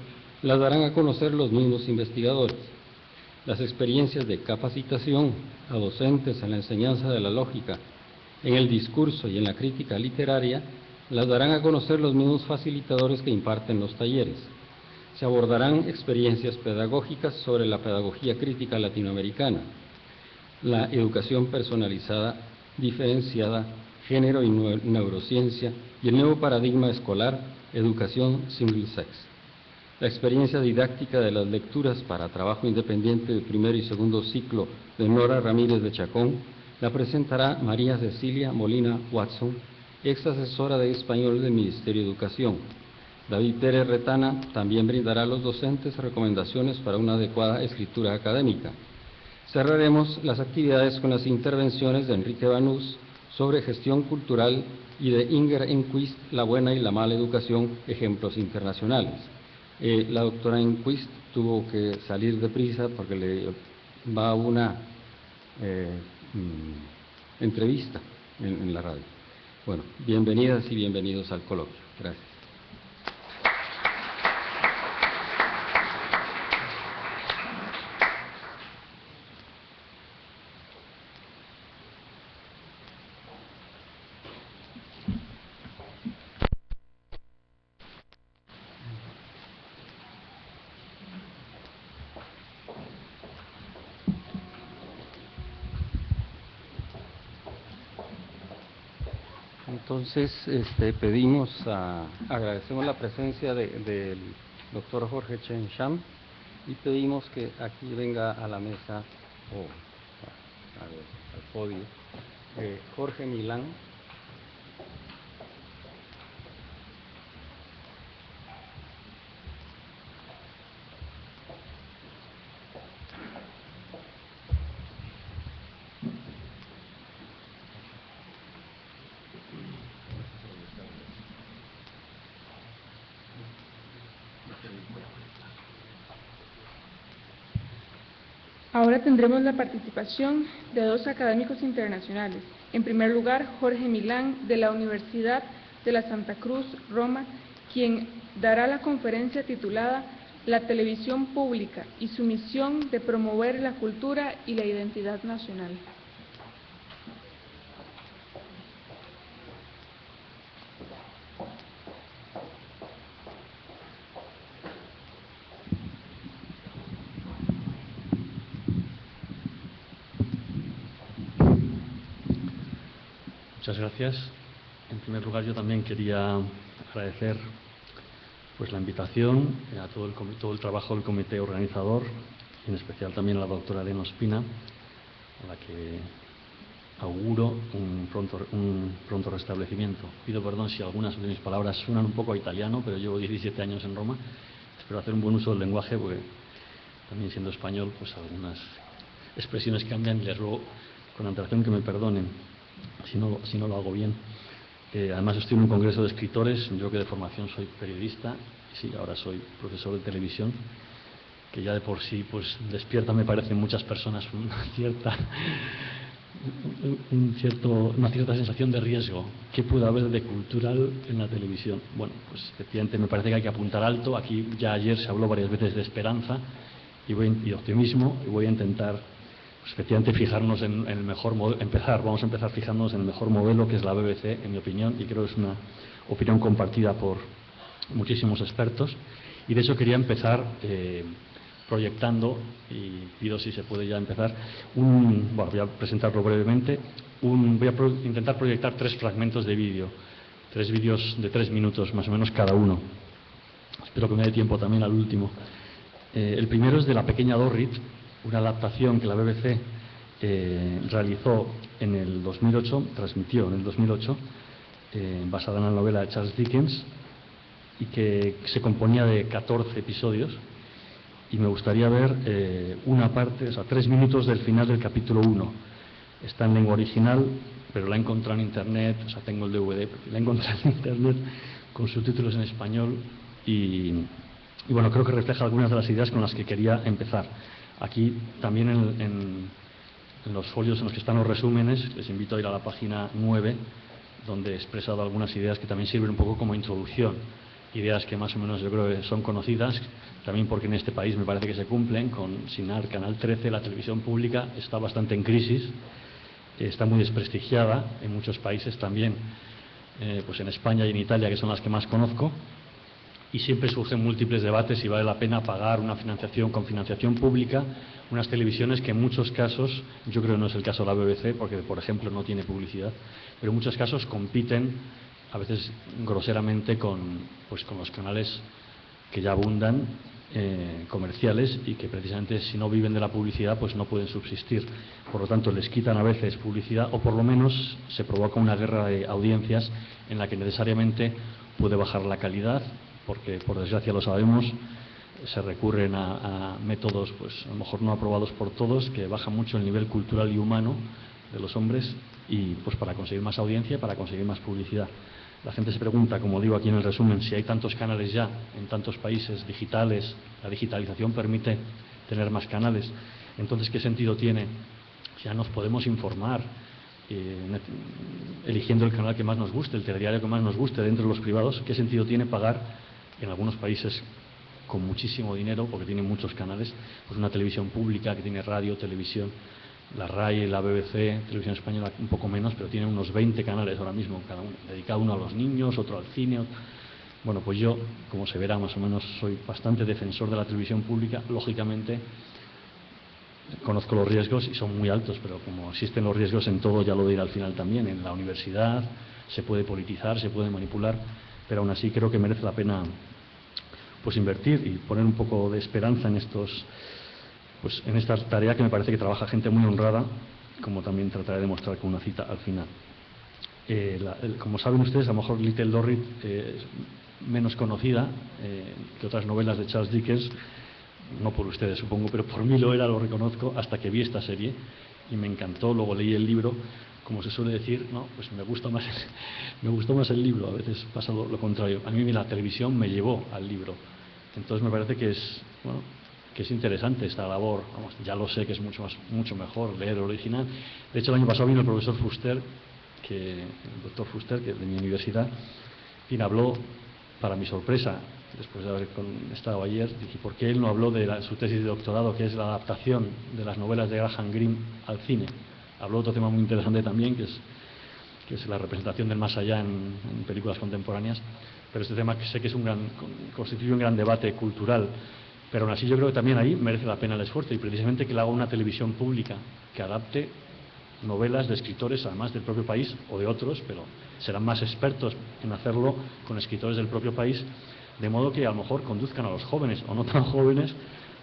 [SPEAKER 4] las darán a conocer los mismos investigadores. Las experiencias de capacitación a docentes en la enseñanza de la lógica, en el discurso y en la crítica literaria las darán a conocer los mismos facilitadores que imparten los talleres. Se abordarán experiencias pedagógicas sobre la pedagogía crítica latinoamericana, la educación personalizada, diferenciada, género y neurociencia y el nuevo paradigma escolar, educación single sex. La experiencia didáctica de las lecturas para trabajo independiente de primer y segundo ciclo de Nora Ramírez de Chacón la presentará María Cecilia Molina Watson, ex asesora de español del Ministerio de Educación. David Pérez Retana también brindará a los docentes recomendaciones para una adecuada escritura académica. Cerraremos las actividades con las intervenciones de Enrique Banús sobre gestión cultural y de Inger Enquist, La buena y la mala educación, ejemplos internacionales. La doctora Enquist tuvo que salir deprisa porque le va a una entrevista en la radio. Bueno, bienvenidas y bienvenidos al coloquio. Gracias. Entonces, agradecemos la presencia del doctor Jorge Chen Sham y pedimos que aquí venga a la mesa o al podio Jorge Milán.
[SPEAKER 2] Ahora tendremos la participación de 2 académicos internacionales. En primer lugar, Jorge Milán, de la Universidad de la Santa Cruz, Roma, quien dará la conferencia titulada La televisión pública y su misión de promover la cultura y la identidad nacional.
[SPEAKER 5] Muchas gracias. En primer lugar, yo también quería agradecer la invitación a todo el trabajo del comité organizador, y en especial también a la doctora Elena Ospina, a la que auguro un pronto restablecimiento. Pido perdón si algunas de mis palabras suenan un poco a italiano, pero llevo 17 años en Roma. Espero hacer un buen uso del lenguaje, porque también siendo español, pues algunas expresiones cambian y les ruego con antelación que me perdonen si no lo hago bien. Además estoy en un congreso de escritores, yo que de formación soy periodista, y sí, ahora soy profesor de televisión, que ya de por sí pues despierta, me parece, en muchas personas una cierta sensación de riesgo. ¿Qué puede haber de cultural en la televisión? Bueno, pues efectivamente me parece que hay que apuntar alto. Aquí ya ayer se habló varias veces de esperanza y optimismo, y voy a intentar pues, efectivamente fijarnos en el mejor modelo. Vamos a empezar fijándonos en el mejor modelo, que es la BBC, en mi opinión, y creo que es una opinión compartida por muchísimos expertos. Y de hecho quería empezar proyectando, y pido si se puede ya empezar, voy a presentarlo brevemente. Voy a intentar proyectar 3 fragmentos de vídeo, 3 vídeos de 3 minutos más o menos cada uno. Espero que me dé tiempo también al último. El primero es de La pequeña Dorrit, una adaptación que la BBC realizó en el 2008, transmitió en el 2008, basada en la novela de Charles Dickens, y que se componía de 14 episodios. Y me gustaría ver una parte, o sea, 3 minutos del final del capítulo 1. Está en lengua original, pero la he encontrado en internet, o sea, tengo el DVD, la he encontrado en internet con subtítulos en español y bueno, creo que refleja algunas de las ideas con las que quería empezar. Aquí también en los folios en los que están los resúmenes, les invito a ir a la página 9, donde he expresado algunas ideas que también sirven un poco como introducción. Ideas que más o menos yo creo que son conocidas, también porque en este país me parece que se cumplen. Con Sinar, Canal 13, la televisión pública está bastante en crisis, está muy desprestigiada en muchos países también, pues en España y en Italia, que son las que más conozco, y siempre surgen múltiples debates si vale la pena pagar una financiación con financiación pública, unas televisiones que en muchos casos, yo creo que no es el caso de la BBC, porque por ejemplo no tiene publicidad, pero en muchos casos compiten a veces groseramente con los canales que ya abundan, comerciales, y que precisamente si no viven de la publicidad pues no pueden subsistir. Por lo tanto les quitan a veces publicidad, o por lo menos se provoca una guerra de audiencias en la que necesariamente puede bajar la calidad, porque por desgracia lo sabemos, se recurren a métodos pues a lo mejor no aprobados por todos, que bajan mucho el nivel cultural y humano de los hombres, y pues para conseguir más audiencia, para conseguir más publicidad. La gente se pregunta, como digo aquí en el resumen, si hay tantos canales ya en tantos países digitales, la digitalización permite tener más canales. Entonces, ¿qué sentido tiene? Ya nos podemos informar eligiendo el canal que más nos guste, el telediario que más nos guste dentro de los privados. ¿Qué sentido tiene pagar en algunos países con muchísimo dinero, porque tienen muchos canales, pues una televisión pública que tiene radio, televisión, la RAI, la BBC, Televisión Española un poco menos, pero tiene unos 20 canales ahora mismo, cada uno, dedicado uno a los niños, otro al cine. Bueno, pues yo, como se verá más o menos, soy bastante defensor de la televisión pública. Lógicamente, conozco los riesgos y son muy altos, pero como existen los riesgos en todo, ya lo diré al final también. En la universidad se puede politizar, se puede manipular, pero aún así creo que merece la pena pues invertir y poner un poco de esperanza en en esta tarea, que me parece que trabaja gente muy honrada, como también trataré de mostrar con una cita al final. Como saben ustedes, a lo mejor Little Dorrit es menos conocida que otras novelas de Charles Dickens, no por ustedes supongo, pero por mí lo era, lo reconozco, hasta que vi esta serie y me encantó. Luego leí el libro, como se suele decir, no, pues me gustó más el libro. A veces pasa lo contrario. A mí la televisión me llevó al libro, entonces me parece que es interesante esta labor. Vamos, ya lo sé que es mucho mejor leer el original. De hecho, el año pasado vino el profesor Fuster, el doctor Fuster, que es de mi universidad, y me habló, para mi sorpresa, después de haber estado ayer, dije, ¿por qué él no habló de su tesis de doctorado, que es la adaptación de las novelas de Graham Greene al cine? Habló de otro tema muy interesante también, que es la representación del más allá en películas contemporáneas, pero este tema que sé que constituye un gran debate cultural. Pero aún así yo creo que también ahí merece la pena el esfuerzo, y precisamente que le haga una televisión pública que adapte novelas de escritores, además del propio país o de otros, pero serán más expertos en hacerlo con escritores del propio país, de modo que a lo mejor conduzcan a los jóvenes o no tan jóvenes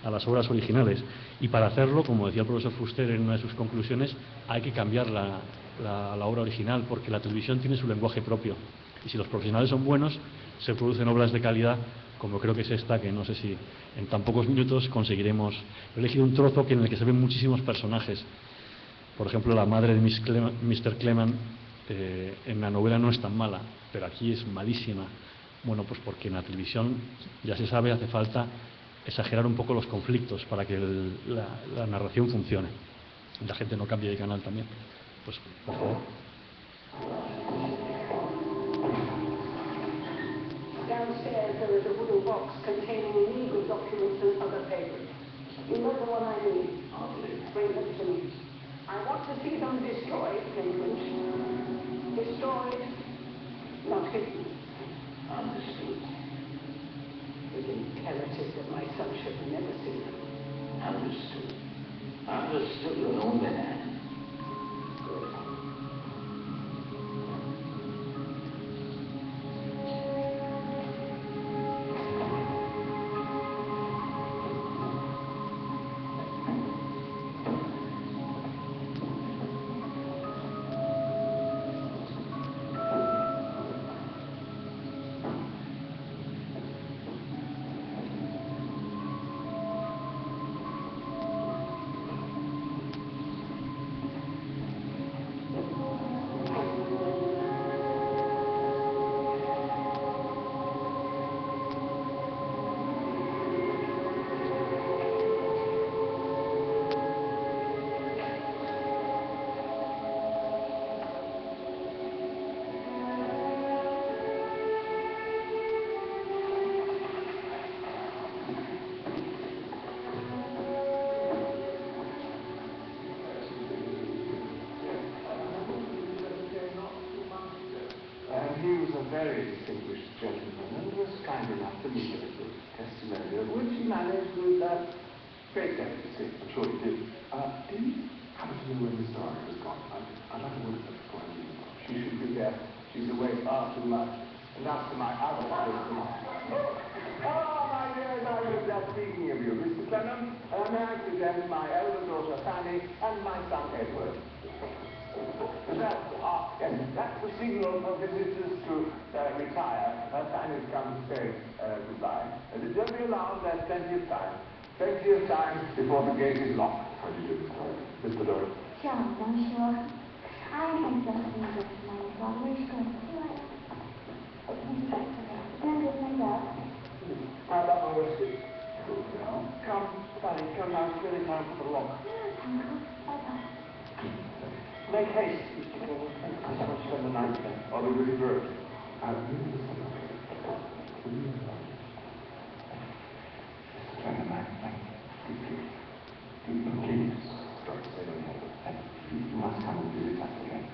[SPEAKER 5] a las obras originales. Y para hacerlo, como decía el profesor Fuster en una de sus conclusiones, hay que cambiar la obra original, porque la televisión tiene su lenguaje propio. Y si los profesionales son buenos, se producen obras de calidad, como creo que es esta, que no sé si en tan pocos minutos conseguiremos. He elegido un trozo en el que se ven muchísimos personajes. Por ejemplo, la madre de Mr. Clement en la novela no es tan mala, pero aquí es malísima. Bueno, pues porque en la televisión, ya se sabe, hace falta exagerar un poco los conflictos para que la narración funcione. La gente no cambie de canal también. Pues, por favor.
[SPEAKER 6] Downstairs there is a wooden box containing legal documents and other papers. You know the one I mean? Bring them to me. I want to see them destroyed, Cambridge. Destroyed, not hidden. Understood. It is imperative that my son should never see them. Understood. Understood with all that. Good.
[SPEAKER 7] Very distinguished gentleman, and was kind enough to leave a little testimonial, which he managed with great delicacy. I'm sure he did. Do you happen to know where Miss Doria has gone? I'd like to look at her before I leave. She should be there. She's away far too much. And after my other business. Oh, my dear, I was just speaking of you, Mr. Clement. May I present my elder daughter, Fanny, and my son, Edward. Yes, that's the signal for visitors to retire. Fanny's come to say goodbye. Don't be alarmed, there's plenty of time. Plenty of time before the gate is locked. How do you do, Mr. Doyle?
[SPEAKER 8] Sure, I'm sure. I am just in this my father is going to
[SPEAKER 7] How about my whiskey? Now, come, Fanny, come now. It's really time for the lock. Make haste, Mr. Clement. I shall spend the night there. Or the good bird. Please, start saying that you must come and visit us again.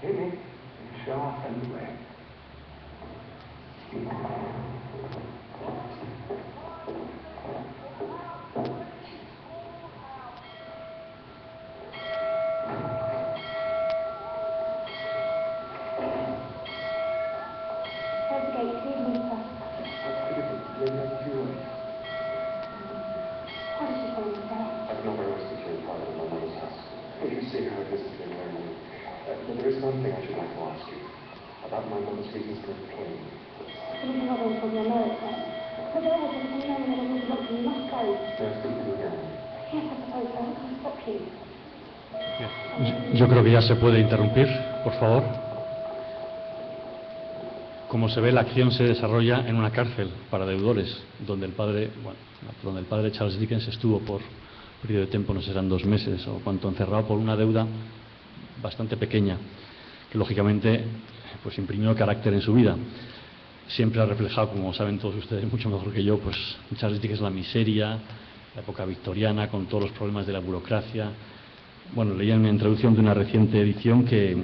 [SPEAKER 7] Hear me? We shall send away. There is one thing I should like to ask you about my mother's reasons for claiming.
[SPEAKER 8] Please not from America. But I was in the name of the book, you must go.
[SPEAKER 7] May I speak to you again?
[SPEAKER 8] Yes, I suppose so. I'll stop you.
[SPEAKER 5] Yo creo que ya se puede interrumpir, por favor. Como se ve, la acción se desarrolla en una cárcel para deudores, donde el padre Charles Dickens estuvo por un periodo de tiempo, no sé, serán 2 meses o cuánto, encerrado por una deuda bastante pequeña, que lógicamente pues imprimió carácter en su vida. Siempre ha reflejado, como saben todos ustedes mucho mejor que yo, pues Charles Dickens, la miseria, la época victoriana, con todos los problemas de la burocracia. Bueno, leía en una introducción de una reciente edición que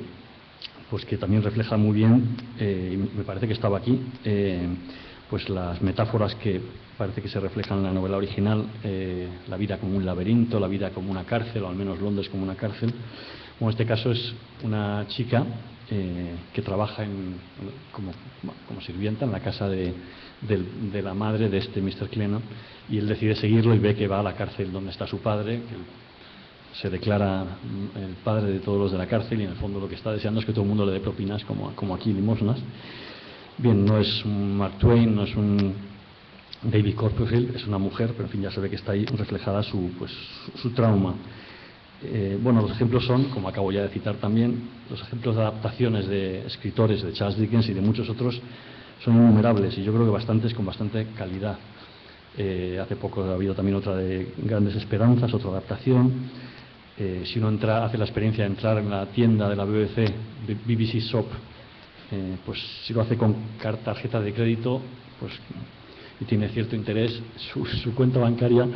[SPEAKER 5] también refleja muy bien, y me parece que estaba aquí, pues las metáforas que parece que se reflejan en la novela original, la vida como un laberinto, la vida como una cárcel, o al menos Londres como una cárcel. Bueno, en este caso es una chica que trabaja como sirvienta en la casa de la madre de este Mr. Clennon, y él decide seguirlo y ve que va a la cárcel donde está su padre, que se declara el padre de todos los de la cárcel, y en el fondo lo que está deseando es que todo el mundo le dé propinas como aquí, limosnas. Bien, no es un Mark Twain, no es un David Copperfield, es una mujer, pero en fin, ya se ve que está ahí reflejada su trauma. Bueno, los ejemplos son, como acabo ya de citar también, los ejemplos de adaptaciones de escritores de Charles Dickens y de muchos otros son innumerables, y yo creo que bastantes con bastante calidad. Hace poco ha habido también otra de Grandes Esperanzas, otra adaptación. Si uno hace la experiencia de entrar en la tienda de la BBC, BBC Shop, pues si lo hace con tarjeta de crédito, pues y tiene cierto interés, su cuenta bancaria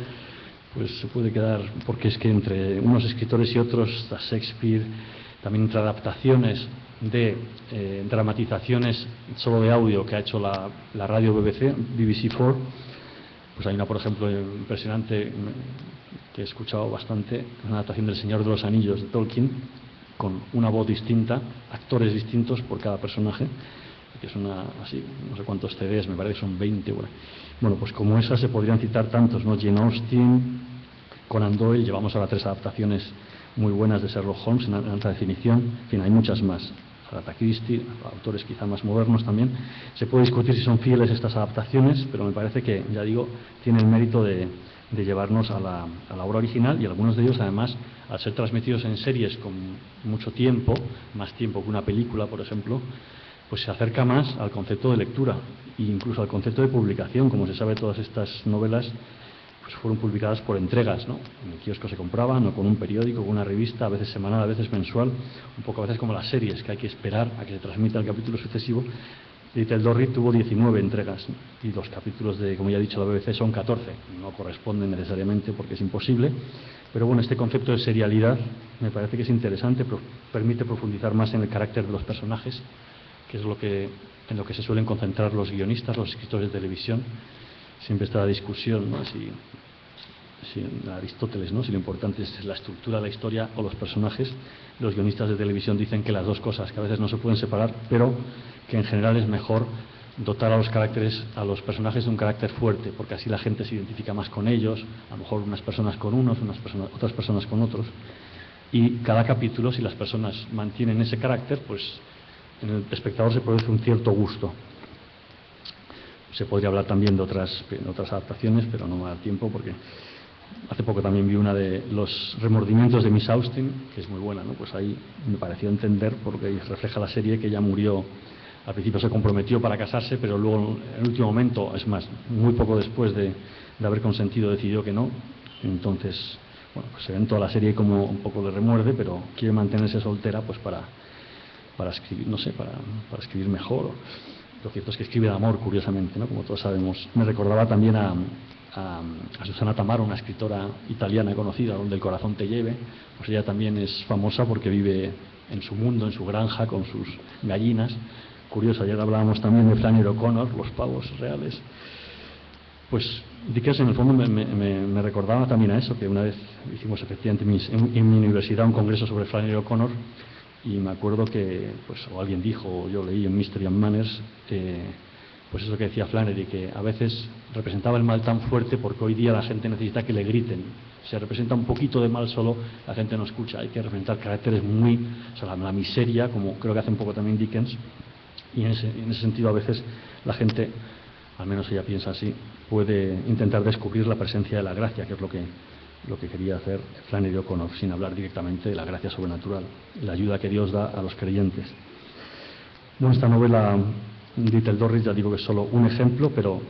[SPEAKER 5] pues se puede quedar, porque es que entre unos escritores y otros, está Shakespeare, también entre adaptaciones de dramatizaciones solo de audio que ha hecho la radio BBC4, pues hay una, por ejemplo, impresionante que he escuchado bastante, una adaptación del Señor de los Anillos de Tolkien, con una voz distinta, actores distintos por cada personaje, que es una, así, no sé cuántos CDs, me parece que son 20. Bueno, pues como esas se podrían citar tantos, ¿no? Jane Austen, Conan Doyle, llevamos ahora 3 adaptaciones muy buenas de Sherlock Holmes en alta definición, en fin, hay muchas más. Agatha Christie, autores quizá más modernos también. Se puede discutir si son fieles estas adaptaciones, pero me parece que, ya digo, tiene el mérito de llevarnos a la obra original, y algunos de ellos, además, al ser transmitidos en series con mucho tiempo, más tiempo que una película, por ejemplo, pues se acerca más al concepto de lectura e incluso al concepto de publicación. Como se sabe, todas estas novelas pues fueron publicadas por entregas, ¿no? En el kiosco se compraban, o con un periódico, con una revista, a veces semanal, a veces mensual, un poco a veces como las series, que hay que esperar a que se transmita el capítulo sucesivo. Little Dorrit tuvo 19 entregas, ¿no? Y los capítulos de, como ya he dicho, la BBC son 14. No corresponden necesariamente porque es imposible, pero bueno, este concepto de serialidad me parece que es interesante, permite profundizar más en el carácter de los personajes, que es en lo que se suelen concentrar los guionistas, los escritores de televisión. Siempre está la discusión, ¿no? Si Aristóteles, ¿no? Si lo importante es la estructura de la historia o los personajes. Los guionistas de televisión dicen que las dos cosas, que a veces no se pueden separar, pero que en general es mejor dotar a los personajes de un carácter fuerte, porque así la gente se identifica más con ellos, a lo mejor unas personas con unos, otras personas con otros. Y cada capítulo, si las personas mantienen ese carácter, pues en el espectador se produce un cierto gusto. Se podría hablar también de otras adaptaciones, pero no me da tiempo, porque hace poco también vi una de Los remordimientos de Miss Austen, que es muy buena, ¿no? Pues ahí me pareció entender, porque refleja la serie, que ella murió, al principio se comprometió para casarse, pero luego en el último momento, es más, muy poco después de haber consentido, decidió que no. Entonces, bueno, pues se ve en toda la serie como un poco le remuerde, pero quiere mantenerse soltera pues para escribir, no sé, para escribir mejor. Lo cierto es que escribe de amor, curiosamente, ¿no? Como todos sabemos. Me recordaba también a Susana Tamaro, una escritora italiana conocida, Donde el corazón te lleve. Pues ella también es famosa porque vive en su mundo, en su granja, con sus gallinas. Curioso, ayer hablábamos también de Flannery O'Connor, los pavos reales. Pues Dickens en el fondo me recordaba también a eso, que una vez hicimos efectivamente en mi universidad un congreso sobre Flannery O'Connor, y me acuerdo que, pues, o alguien dijo, o yo leí en Mystery and Manners, pues eso que decía Flannery, que a veces representaba el mal tan fuerte porque hoy día la gente necesita que le griten. Se representa un poquito de mal solo, la gente no escucha. Hay que representar caracteres muy, o sea, la miseria, como creo que hace un poco también Dickens, y en ese sentido a veces la gente, al menos ella piensa así, puede intentar descubrir la presencia de la gracia, que es lo que quería hacer Flannery O'Connor, sin hablar directamente de la gracia sobrenatural, la ayuda que Dios da a los creyentes. Bueno, esta novela Little Dorrit, ya digo que es solo un ejemplo, pero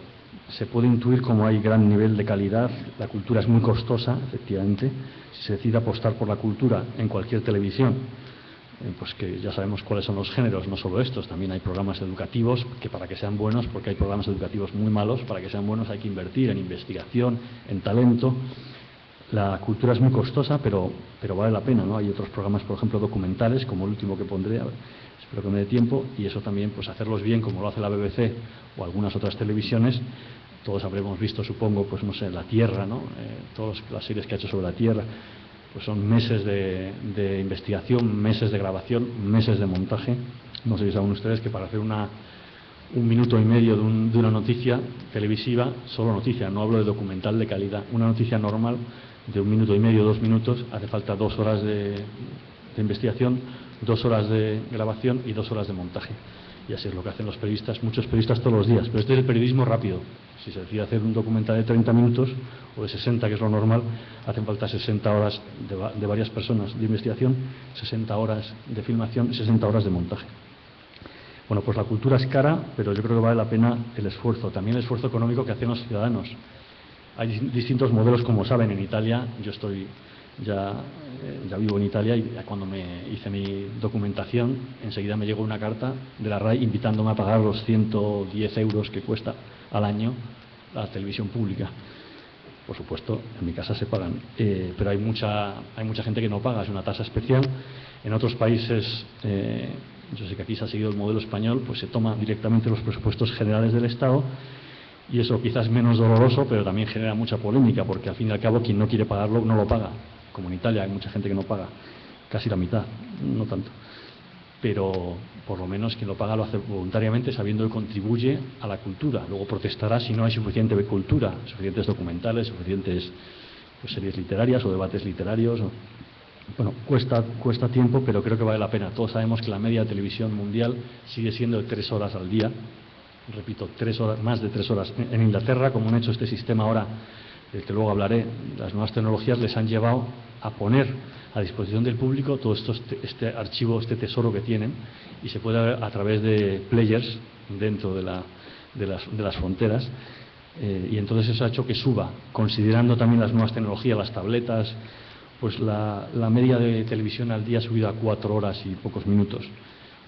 [SPEAKER 5] se puede intuir cómo hay gran nivel de calidad. La cultura es muy costosa, efectivamente. Si se decide apostar por la cultura en cualquier televisión, pues que ya sabemos cuáles son los géneros, no solo estos, también hay programas educativos que, para que sean buenos, porque hay programas educativos muy malos, para que sean buenos hay que invertir en investigación, en talento. La cultura es muy costosa, pero vale la pena, ¿no? Hay otros programas, por ejemplo, documentales, como el último que pondré, espero que me dé tiempo, y eso también, pues hacerlos bien, como lo hace la BBC o algunas otras televisiones. Todos habremos visto, supongo, pues no sé, La Tierra, ¿no? Todas las series que ha hecho sobre la Tierra. pues son meses de investigación, meses de grabación, meses de montaje. No sé si saben ustedes que para hacer un minuto y medio de una noticia televisiva, solo noticia, no hablo de documental de calidad, una noticia normal de 1 minuto y medio, 2 minutos, hace falta 2 horas de investigación, 2 horas de grabación y 2 horas de montaje. Y así es lo que hacen los periodistas, muchos periodistas todos los días. Pero este es el periodismo rápido. Si se decide hacer un documental de 30 minutos o de 60, que es lo normal, hacen falta 60 horas de varias personas de investigación, 60 horas de filmación y 60 horas de montaje. Bueno, pues la cultura es cara, pero yo creo que vale la pena el esfuerzo, también el esfuerzo económico que hacen los ciudadanos. Hay distintos modelos, como saben, en Italia. Yo estoy ya vivo en Italia y cuando me hice mi documentación, enseguida me llegó una carta de la RAI invitándome a pagar los 110 euros que cuesta al año la televisión pública. Por supuesto, en mi casa se pagan, pero hay mucha gente que no paga, es una tasa especial. En otros países, yo sé que aquí se ha seguido el modelo español, pues se toma directamente los presupuestos generales del Estado, y eso quizás es menos doloroso, pero también genera mucha polémica, porque al fin y al cabo quien no quiere pagarlo no lo paga. Como en Italia hay mucha gente que no paga, casi la mitad, no tanto. Pero por lo menos quien lo paga lo hace voluntariamente, sabiendo que contribuye a la cultura. Luego protestará si no hay suficiente cultura, suficientes documentales, suficientes series literarias o debates literarios. Bueno, cuesta tiempo, pero creo que vale la pena. Todos sabemos que la media de televisión mundial sigue siendo de 3 horas al día. Repito, 3 horas, más de 3 horas. En Inglaterra, como han hecho este sistema ahora, del que luego hablaré, las nuevas tecnologías les han llevado a poner a disposición del público todo este archivo, este tesoro que tienen, y se puede ver a través de players dentro de las fronteras, y entonces eso ha hecho que suba, considerando también las nuevas tecnologías, las tabletas, pues la media de televisión al día ha subido a 4 horas y pocos minutos.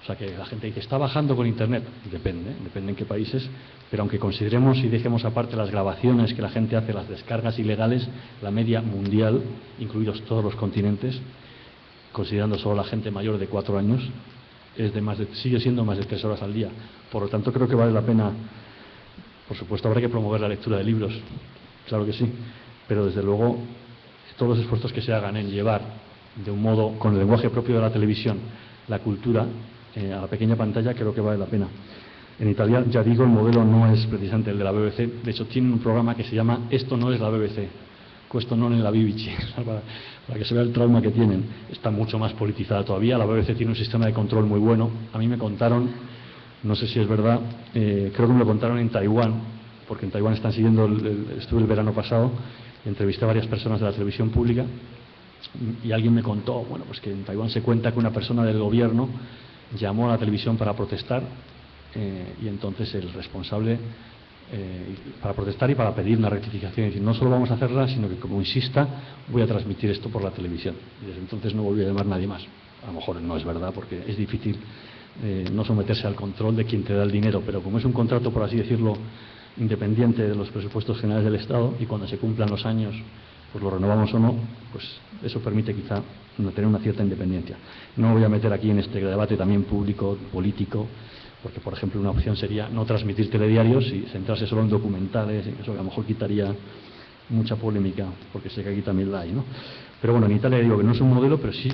[SPEAKER 5] O sea que la gente dice, ¿está bajando con Internet? Depende en qué países, pero aunque consideremos y dejemos aparte las grabaciones que la gente hace, las descargas ilegales, la media mundial, incluidos todos los continentes, considerando solo la gente mayor de 4 años, sigue siendo más de 3 horas al día. Por lo tanto, creo que vale la pena. Por supuesto, habrá que promover la lectura de libros, claro que sí, pero desde luego todos los esfuerzos que se hagan en llevar de un modo, con el lenguaje propio de la televisión, la cultura a la pequeña pantalla, creo que vale la pena. En Italia, ya digo, el modelo no es precisamente el de la BBC. De hecho, tienen un programa que se llama Esto no es la BBC, Questo non è la BBC, para que se vea el trauma que tienen. Está mucho más politizada todavía. La BBC tiene un sistema de control muy bueno. A mí me contaron, no sé si es verdad, creo que me lo contaron en Taiwán, porque en Taiwán están siguiendo, estuve el verano pasado, y entrevisté a varias personas de la televisión pública, y alguien me contó, bueno, pues que en Taiwán se cuenta que una persona del gobierno llamó a la televisión para protestar, y entonces el responsable, para protestar y para pedir una rectificación, y decir, no solo vamos a hacerla, sino que como insista, voy a transmitir esto por la televisión. Y desde entonces no volví a llamar a nadie más. A lo mejor no es verdad, porque es difícil no someterse al control de quien te da el dinero, pero como es un contrato, por así decirlo, independiente de los presupuestos generales del Estado, y cuando se cumplan los años, pues lo renovamos o no, pues eso permite quizá tener una cierta independencia. No me voy a meter aquí en este debate también público, político, porque, por ejemplo, una opción sería no transmitir telediarios y centrarse solo en documentales, y eso a lo mejor quitaría mucha polémica, porque sé que aquí también la hay, ¿no? Pero bueno, en Italia digo que no es un modelo, pero sí,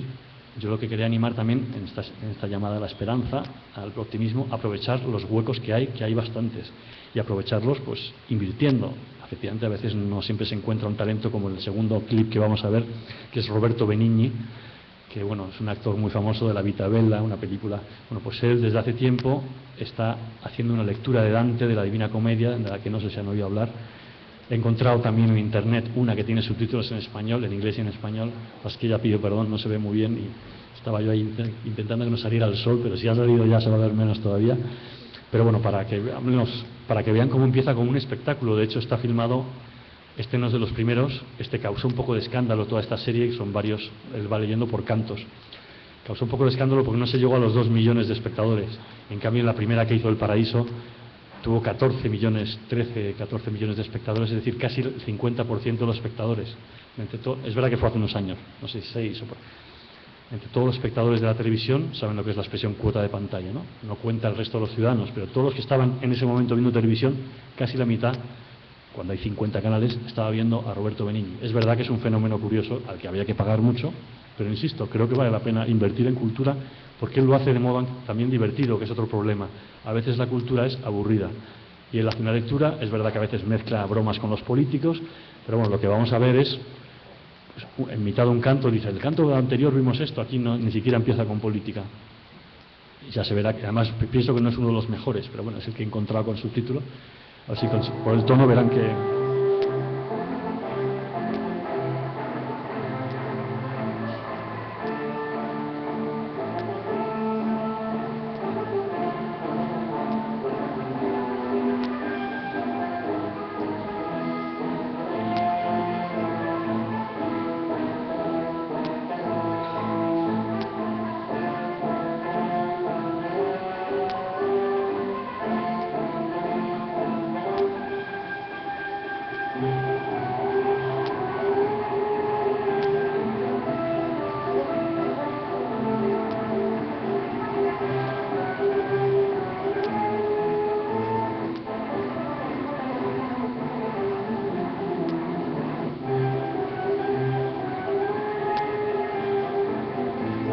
[SPEAKER 5] yo lo que quería animar también en esta llamada a la esperanza, al optimismo, aprovechar los huecos que hay bastantes, y aprovecharlos pues invirtiendo. Efectivamente, a veces no siempre se encuentra un talento como el segundo clip que vamos a ver, que es Roberto Benigni, que bueno, es un actor muy famoso de La Vita Bella, una película. Bueno, pues él desde hace tiempo está haciendo una lectura de Dante, de la Divina Comedia, de la que no sé si han oído hablar. He encontrado también en internet una que tiene subtítulos en español, en inglés y en español, pues que ya pido perdón, no se ve muy bien, y estaba yo ahí intentando que no saliera el sol, pero si ha salido ya se va a ver menos todavía. Pero bueno, para que vean cómo empieza como un espectáculo. De hecho, está filmado, este no es de los primeros, causó un poco de escándalo toda esta serie, que son varios, él va leyendo por cantos. Causó un poco de escándalo porque no se llegó a los 2 millones de espectadores. En cambio, en la primera que hizo El Paraíso, tuvo 14 millones de espectadores, es decir, casi el 50% de los espectadores. Es verdad que fue hace unos años, no sé, 6 o por... Entre todos los espectadores de la televisión saben lo que es la expresión cuota de pantalla, ¿no? No cuenta el resto de los ciudadanos, pero todos los que estaban en ese momento viendo televisión, casi la mitad cuando hay 50 canales, estaba viendo a Roberto Benigni. Es verdad que es un fenómeno curioso al que había que pagar mucho, pero insisto, creo que vale la pena invertir en cultura porque él lo hace de modo también divertido, que es otro problema. A veces la cultura es aburrida y él hace una lectura, es verdad que a veces mezcla bromas con los políticos, pero bueno, lo que vamos a ver es, pues, en mitad de un canto, dice, el canto anterior vimos esto, aquí no, ni siquiera empieza con política. Y ya se verá que, además, pienso que no es uno de los mejores, pero bueno, es el que he encontrado con subtítulo. Así que por el tono verán que...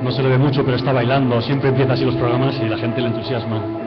[SPEAKER 5] No se le ve mucho, pero está bailando. Siempre empieza así los programas y la gente le entusiasma.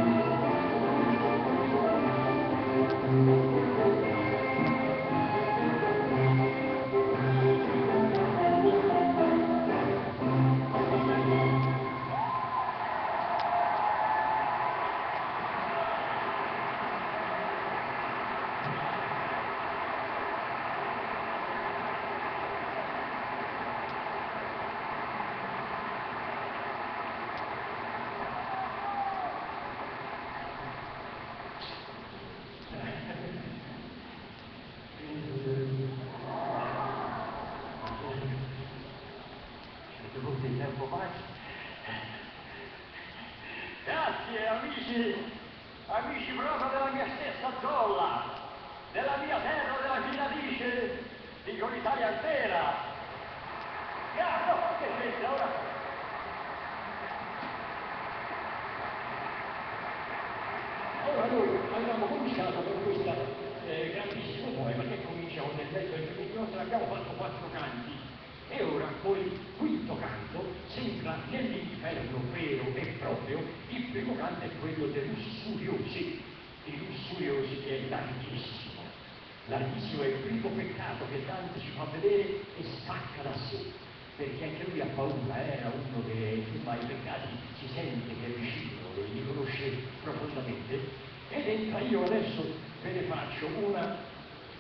[SPEAKER 9] Grazie amici proprio della mia stessa zolla, della mia terra, della mia radice, dico l'Italia intera. Che pensa ora? Ora noi abbiamo cominciato con questa grandissimo poema che comincia con il testo del primo nostro, abbiamo fatto 4 canti. E ora col quinto canto sembra nell'inferno vero e proprio. Il primo canto è quello dei lussuriosi, che è larghissimo. Larghissimo è il primo peccato che Dante ci fa vedere e stacca da sé, perché anche lui ha paura, era uno che insomma i peccati si sente che è vicino, li conosce profondamente. Ed entra, io adesso ve ne faccio una,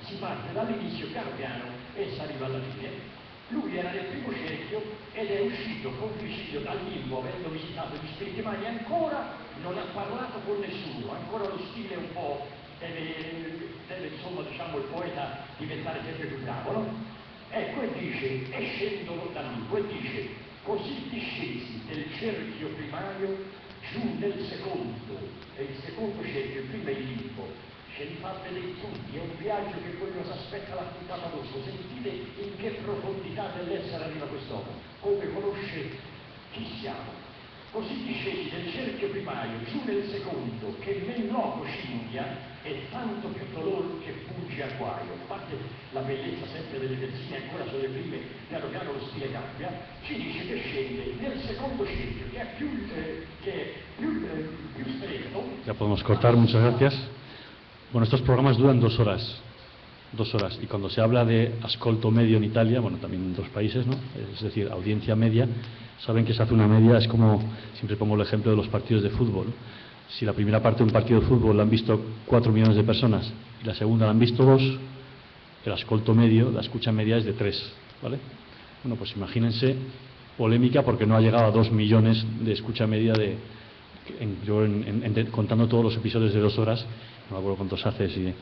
[SPEAKER 9] si parte dall'inizio piano piano e si arriva alla fine. Lui era nel primo cerchio ed è uscito con suicidio dal limbo, avendo visitato gli spiriti umani, ancora non ha parlato con nessuno, ancora lo stile un po' deve insomma, diciamo, il poeta diventare sempre più bravo, no? Ecco, e dice, e scendono dal limbo, e dice, così discesi del cerchio primario giù nel secondo, e il secondo cerchio, il primo è il limbo, ce li fa vedere tutti, è un viaggio che poi nos aspetta la puntata dopo. Sentite in che profondità dell'essere arriva quest'uomo, come conosce chi siamo. Così discesi del cerchio primario, giù nel secondo, che men loco cinghia, e tanto più dolor che punge a guaio. A parte la bellezza sempre delle versine, ancora sulle prime, piano piano lo stile cambia, ci dice che scende nel secondo cerchio, che è più stretto.
[SPEAKER 5] Ya podemos cortar, muchas gracias. Bueno, estos programas duran 2 horas. 2 horas. Y cuando se habla de ascolto medio en Italia, bueno, también en otros países, ¿no? Es decir, audiencia media, saben que se hace una media, es como, siempre pongo el ejemplo de los partidos de fútbol. Si la primera parte de un partido de fútbol la han visto 4 millones de personas y la segunda la han visto 2, el ascolto medio, la escucha media es de 3, ¿vale? Bueno, pues imagínense, polémica porque no ha llegado a 2 millones de escucha media contando todos los episodios de 2 horas, no me acuerdo cuántos hace, si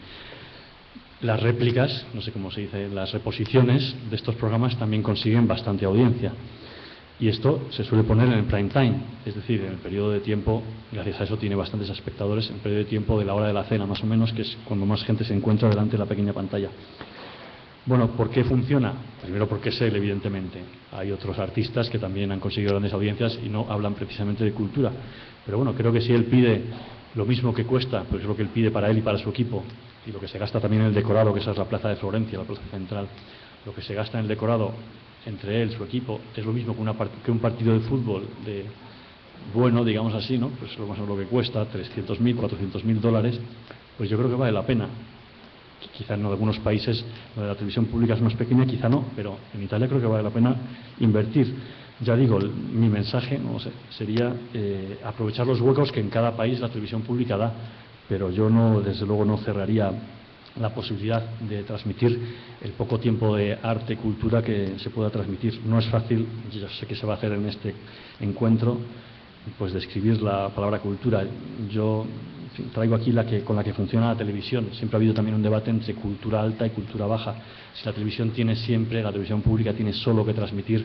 [SPEAKER 5] las réplicas, no sé cómo se dice, las reposiciones de estos programas también consiguen bastante audiencia. Y esto se suele poner en el prime time, es decir, en el periodo de tiempo, gracias a eso tiene bastantes espectadores, en el periodo de tiempo de la hora de la cena, más o menos, que es cuando más gente se encuentra delante de la pequeña pantalla. Bueno, ¿por qué funciona? Primero porque es él, evidentemente. Hay otros artistas que también han conseguido grandes audiencias y no hablan precisamente de cultura. Pero bueno, creo que si él pide lo mismo que cuesta, pues es lo que él pide para él y para su equipo, y lo que se gasta también en el decorado, que esa es la plaza de Florencia, la plaza central, lo que se gasta en el decorado entre él, su equipo, es lo mismo que un partido de fútbol bueno, digamos así, ¿no? Pues lo más o menos lo que cuesta, 300.000, 400.000 dólares, pues yo creo que vale la pena. Quizá en algunos países lo de la televisión pública es más pequeña, quizá no, pero en Italia creo que vale la pena invertir. Ya digo, mi mensaje, no sé, sería aprovechar los huecos que en cada país la televisión pública da, pero yo desde luego no cerraría la posibilidad de transmitir el poco tiempo de arte, cultura que se pueda transmitir. No es fácil, yo sé que se va a hacer en este encuentro, pues describir la palabra cultura. Yo traigo aquí con la que funciona la televisión. Siempre ha habido también un debate entre cultura alta y cultura baja. Si la televisión pública tiene solo que transmitir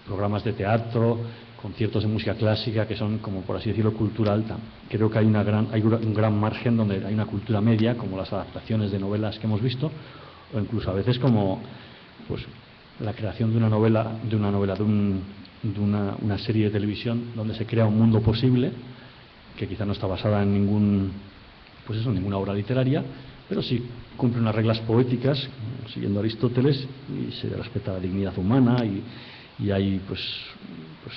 [SPEAKER 5] programas de teatro, conciertos de música clásica, que son, como por así decirlo, cultura alta. Creo que hay un gran margen donde hay una cultura media, como las adaptaciones de novelas que hemos visto, o incluso a veces como pues la creación de una serie de televisión donde se crea un mundo posible que quizá no está basada en ninguna obra literaria, pero sí cumple unas reglas poéticas siguiendo Aristóteles, y se respeta la dignidad humana, y hay pues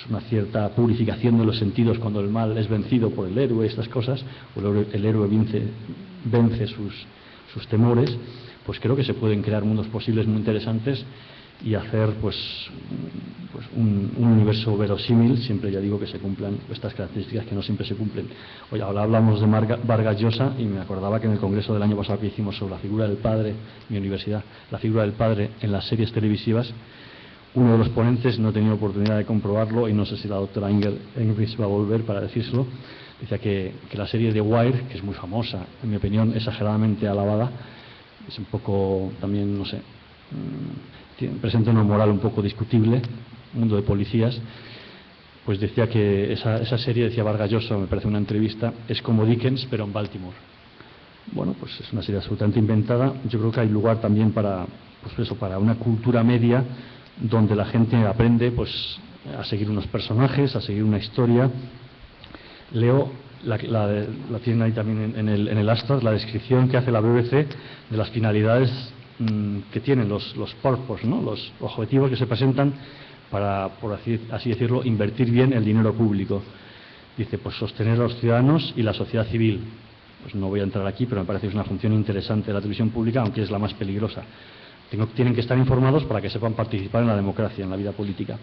[SPEAKER 5] una cierta purificación de los sentidos cuando el mal es vencido por el héroe, estas cosas, o el héroe vence sus temores. Pues creo que se pueden crear mundos posibles muy interesantes y hacer un universo verosímil, siempre, ya digo, que se cumplan estas características que no siempre se cumplen. Hoy ahora hablamos de Vargas Llosa, y me acordaba que en el congreso del año pasado que hicimos sobre la figura del padre, mi universidad, la figura del padre en las series televisivas, uno de los ponentes, no he tenido oportunidad de comprobarlo, y no sé si la doctora English va a volver para decírselo, decía que la serie The Wire, que es muy famosa, en mi opinión exageradamente alabada, es un poco también, no sé, presenta una moral un poco discutible, mundo de policías. Pues decía que esa serie, decía Vargas Llosa, me parece una entrevista, es como Dickens pero en Baltimore. Bueno, pues es una serie absolutamente inventada. Yo creo que hay lugar también para una cultura media donde la gente aprende a seguir unos personajes, a seguir una historia. Leo, la tienen ahí también en el Astra, la descripción que hace la BBC de las finalidades que tienen los purpose, ¿no? Los objetivos que se presentan para, por así decirlo, invertir bien el dinero público. Dice, pues sostener a los ciudadanos y la sociedad civil. Pues no voy a entrar aquí, pero me parece que es una función interesante de la televisión pública, aunque es la más peligrosa. Tienen que estar informados para que sepan participar en la democracia, en la vida política.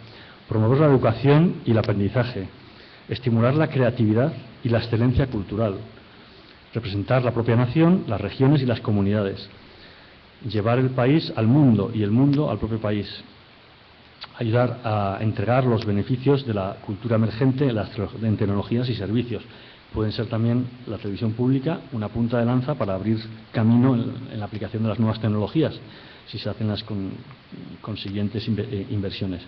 [SPEAKER 5] Promover la educación y el aprendizaje. Estimular la creatividad y la excelencia cultural. Representar la propia nación, las regiones y las comunidades. Llevar el país al mundo y el mundo al propio país. Ayudar a entregar los beneficios de la cultura emergente en tecnologías y servicios. Pueden ser también la televisión pública una punta de lanza para abrir camino en la aplicación de las nuevas tecnologías, si se hacen las consiguientes inversiones.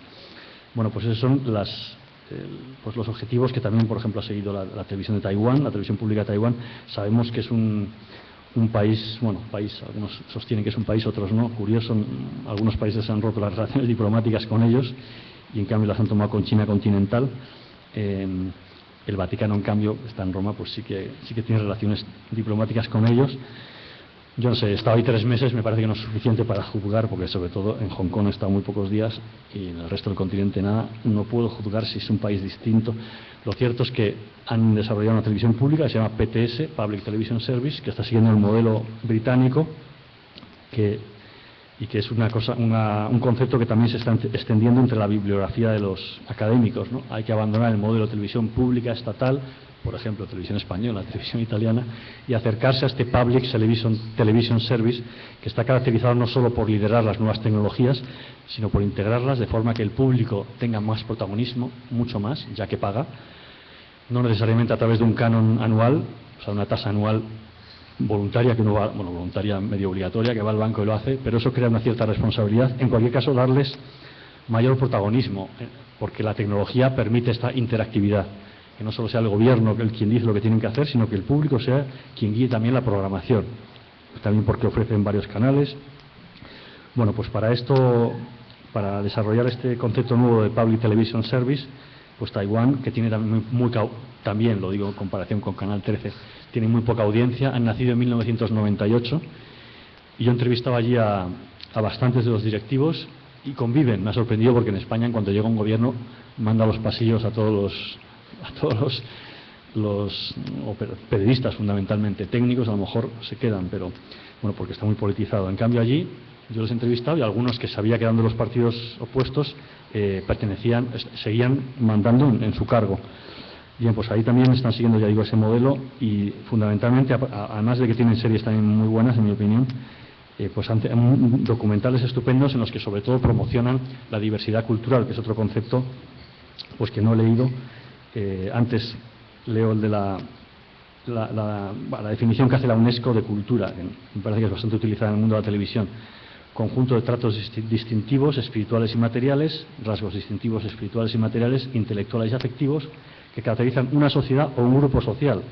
[SPEAKER 5] Bueno, pues esos son los objetivos que también, por ejemplo, ha seguido la televisión de Taiwán, la televisión pública de Taiwán. Sabemos que es un país, algunos sostienen que es un país, otros no, curioso, algunos países han roto las relaciones diplomáticas con ellos y en cambio las han tomado con China continental. El Vaticano, en cambio, está en Roma, pues sí que tiene relaciones diplomáticas con ellos. Yo no sé, he estado ahí 3 meses, me parece que no es suficiente para juzgar, porque sobre todo en Hong Kong he estado muy pocos días y en el resto del continente nada. No puedo juzgar si es un país distinto. Lo cierto es que han desarrollado una televisión pública que se llama PTS, Public Television Service, que está siguiendo el modelo británico, y que es un concepto que también se está extendiendo entre la bibliografía de los académicos, ¿no? Hay que abandonar el modelo de televisión pública estatal, por ejemplo, televisión española, televisión italiana, y acercarse a este Public Television Service, que está caracterizado no solo por liderar las nuevas tecnologías, sino por integrarlas de forma que el público tenga más protagonismo, mucho más, ya que paga, no necesariamente a través de un canon anual, o sea, una tasa anual voluntaria, voluntaria medio obligatoria, que va al banco y lo hace, pero eso crea una cierta responsabilidad. En cualquier caso, darles mayor protagonismo, porque la tecnología permite esta interactividad, que no solo sea el gobierno quien dice lo que tienen que hacer, sino que el público sea quien guíe también la programación, también porque ofrecen varios canales. Bueno, pues para desarrollar este concepto nuevo de Public Television Service, pues Taiwán, que tiene también, lo digo en comparación con Canal 13, tiene muy poca audiencia, han nacido en 1998 y yo entrevistaba allí a bastantes de los directivos y conviven. Me ha sorprendido porque en España, en cuanto llega un gobierno, manda a los pasillos a todos los periodistas, fundamentalmente. Técnicos a lo mejor se quedan, pero bueno, porque está muy politizado. En cambio allí yo les he entrevistado y algunos que sabía que eran de los partidos opuestos seguían mandando en su cargo. Bien, pues ahí también están siguiendo, ya digo, ese modelo y fundamentalmente, además de que tienen series también muy buenas, en mi opinión, pues documentales estupendos en los que sobre todo promocionan la diversidad cultural, que es otro concepto pues que no he leído. Antes leo el de la definición que hace la UNESCO de cultura, que me parece que es bastante utilizada en el mundo de la televisión. Conjunto de tratos distintivos, espirituales y materiales, rasgos distintivos, espirituales y materiales, intelectuales y afectivos, que caracterizan una sociedad o un grupo social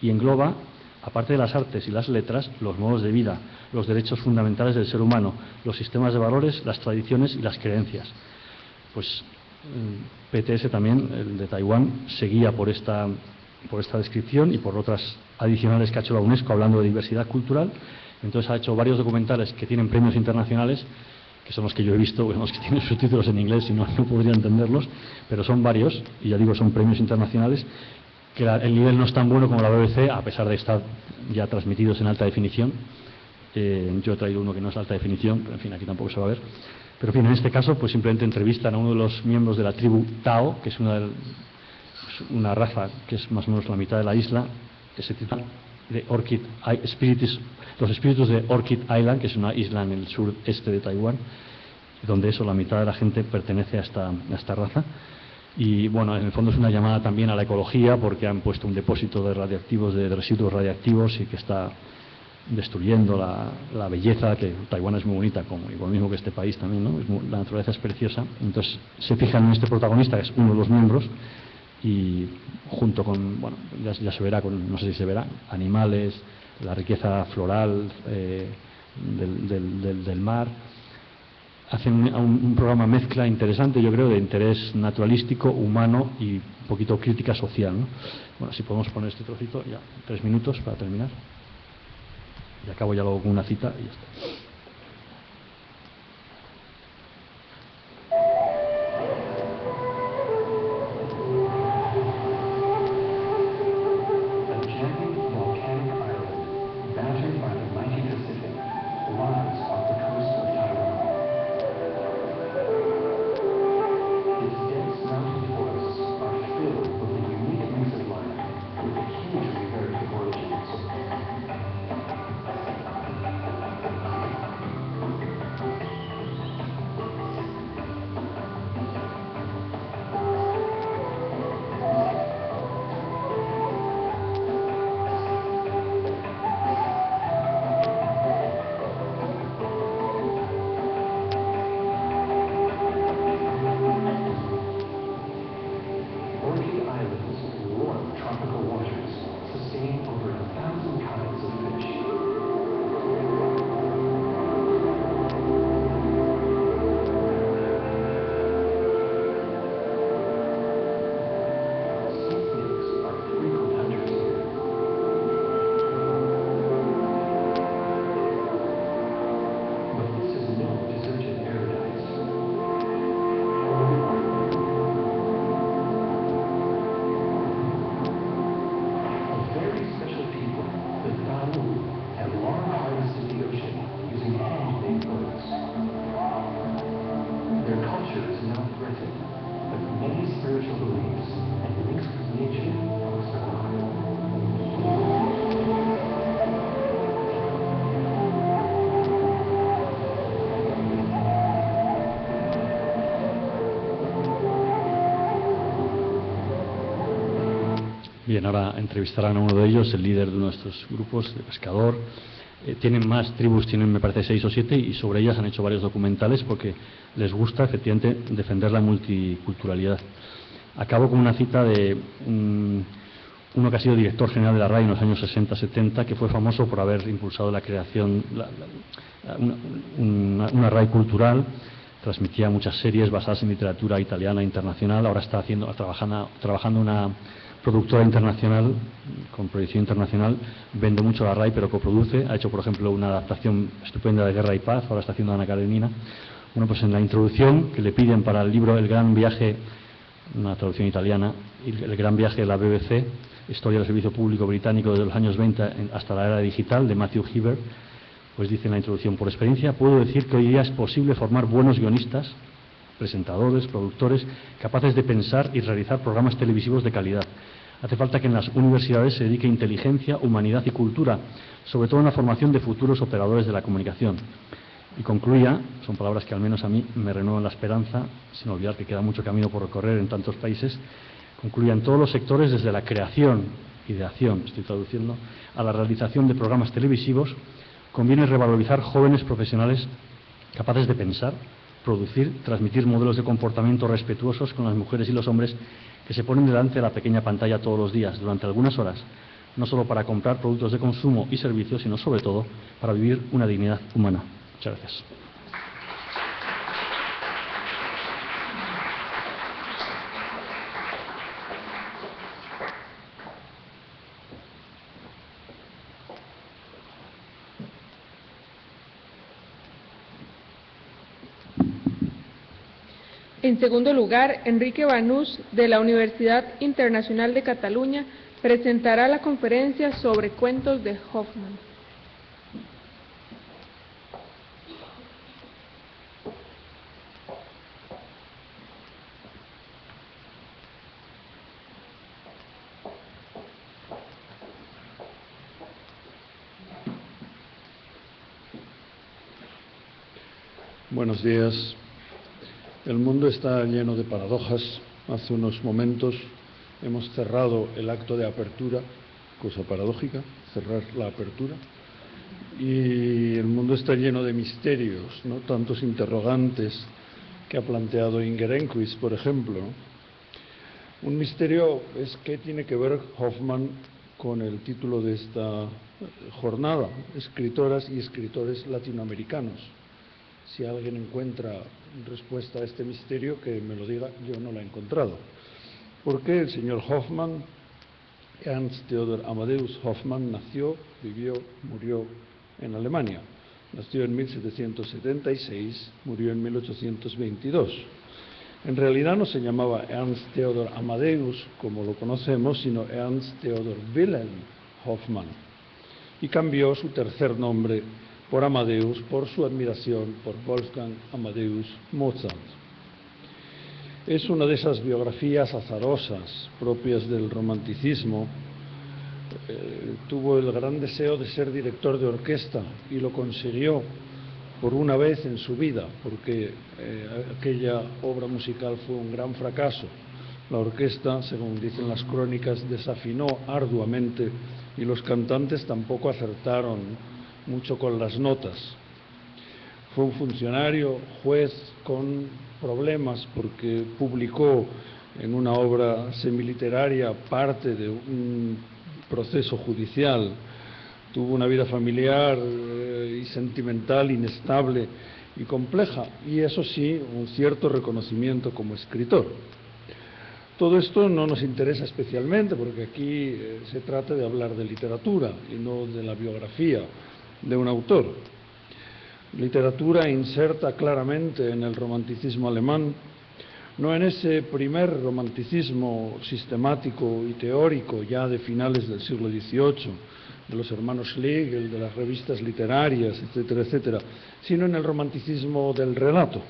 [SPEAKER 5] y engloba, aparte de las artes y las letras, los modos de vida, los derechos fundamentales del ser humano, los sistemas de valores, las tradiciones y las creencias. Pues PTS también, el de Taiwán, seguía por esta descripción y por otras adicionales que ha hecho la UNESCO hablando de diversidad cultural. Entonces ha hecho varios documentales que tienen premios internacionales, que son los que yo he visto, los que tienen subtítulos en inglés, si no, no podría entenderlos, pero son varios, y ya digo, son premios internacionales, que el nivel no es tan bueno como la BBC, a pesar de estar ya transmitidos en alta definición. Yo he traído uno que no es alta definición, pero en fin, aquí tampoco se va a ver. Pero en fin, en este caso, pues simplemente entrevistan a uno de los miembros de la tribu Tao, que es una raza que es más o menos la mitad de la isla, que se titula de los espíritus de Orchid Island, que es una isla en el sureste de Taiwán, donde la mitad de la gente pertenece a esta raza. Y bueno, en el fondo es una llamada también a la ecología, porque han puesto un depósito de residuos radiactivos y que está destruyendo la belleza, que Taiwán es muy bonita, igual mismo que este país también, ¿no? La naturaleza es preciosa. Entonces se fijan en este protagonista, que es uno de los miembros, y junto con, bueno, ya se verá, no sé si se verá, animales, la riqueza floral del mar. Hacen un programa mezcla interesante, yo creo, de interés naturalístico, humano y un poquito crítica social, ¿no? Bueno, si podemos poner este trocito, ya 3 minutos para terminar. Y acabo ya luego con una cita y ya está. Bien, ahora entrevistarán a uno de ellos, el líder de uno de estos grupos, de pescador. Tienen más tribus, tienen me parece 6 o 7, y sobre ellas han hecho varios documentales porque les gusta efectivamente defender la multiculturalidad. Acabo con una cita de uno que ha sido director general de la RAI en los años 60-70, que fue famoso por haber impulsado la creación, una RAI cultural, transmitía muchas series basadas en literatura italiana e internacional. Ahora está trabajando una productora internacional, con proyección internacional. Vende mucho la RAI, pero coproduce. Ha hecho, por ejemplo, una adaptación estupenda de Guerra y Paz. Ahora está haciendo Ana Karenina. Bueno, pues en la introducción que le piden para el libro El Gran Viaje, una traducción italiana, El Gran Viaje de la BBC, Historia del Servicio Público Británico desde los años 20 hasta la era digital, de Matthew Hibbert, pues dice en la introducción: por experiencia puedo decir que hoy día es posible formar buenos guionistas, presentadores, productores, capaces de pensar y realizar programas televisivos de calidad. Hace falta que en las universidades se dedique inteligencia, humanidad y cultura, sobre todo en la formación de futuros operadores de la comunicación. Y concluía, son palabras que al menos a mí me renuevan la esperanza, sin olvidar que queda mucho camino por recorrer en tantos países, concluía: en todos los sectores, desde la creación, ideación, estoy traduciendo, a la realización de programas televisivos, conviene revalorizar jóvenes profesionales capaces de pensar, producir, transmitir modelos de comportamiento respetuosos con las mujeres y los hombres que se ponen delante de la pequeña pantalla todos los días, durante algunas horas, no solo para comprar productos de consumo y servicios, sino sobre todo para vivir una dignidad humana. Muchas gracias.
[SPEAKER 2] En segundo lugar, Enrique Banús, de la Universidad Internacional de Cataluña, presentará la conferencia sobre cuentos de Hoffmann.
[SPEAKER 10] Buenos días. El mundo está lleno de paradojas. Hace unos momentos hemos cerrado el acto de apertura, cosa paradójica, cerrar la apertura. Y el mundo está lleno de misterios, ¿no? Tantos interrogantes que ha planteado Inger Enquist, por ejemplo. Un misterio es qué tiene que ver Hoffmann con el título de esta jornada: escritoras y escritores latinoamericanos. Si alguien encuentra respuesta a este misterio, que me lo diga. Yo no la he encontrado. ¿Por qué el señor Hoffmann, Ernst Theodor Amadeus Hoffmann, nació, vivió, murió en Alemania? Nació en 1776, murió en 1822. En realidad no se llamaba Ernst Theodor Amadeus, como lo conocemos, sino Ernst Theodor Wilhelm Hoffmann. Y cambió su tercer nombre por Amadeus, por su admiración por Wolfgang Amadeus Mozart. Es una de esas biografías azarosas propias del romanticismo. Tuvo el gran deseo de ser director de orquesta y lo consiguió por una vez en su vida, porque aquella obra musical fue un gran fracaso. La orquesta, según dicen las crónicas, desafinó arduamente y los cantantes tampoco acertaron mucho con las notas. Fue un funcionario, juez, con problemas porque publicó en una obra semiliteraria parte de un proceso judicial. Tuvo una vida familiar y sentimental inestable y compleja, y eso sí, un cierto reconocimiento como escritor. Todo esto no nos interesa especialmente porque aquí se trata de hablar de literatura y no de la biografía de un autor. Literatura inserta claramente en el romanticismo alemán, no en ese primer romanticismo sistemático y teórico ya de finales del siglo XVIII, de los hermanos Schlegel, de las revistas literarias, etcétera, etcétera, sino en el romanticismo del relato.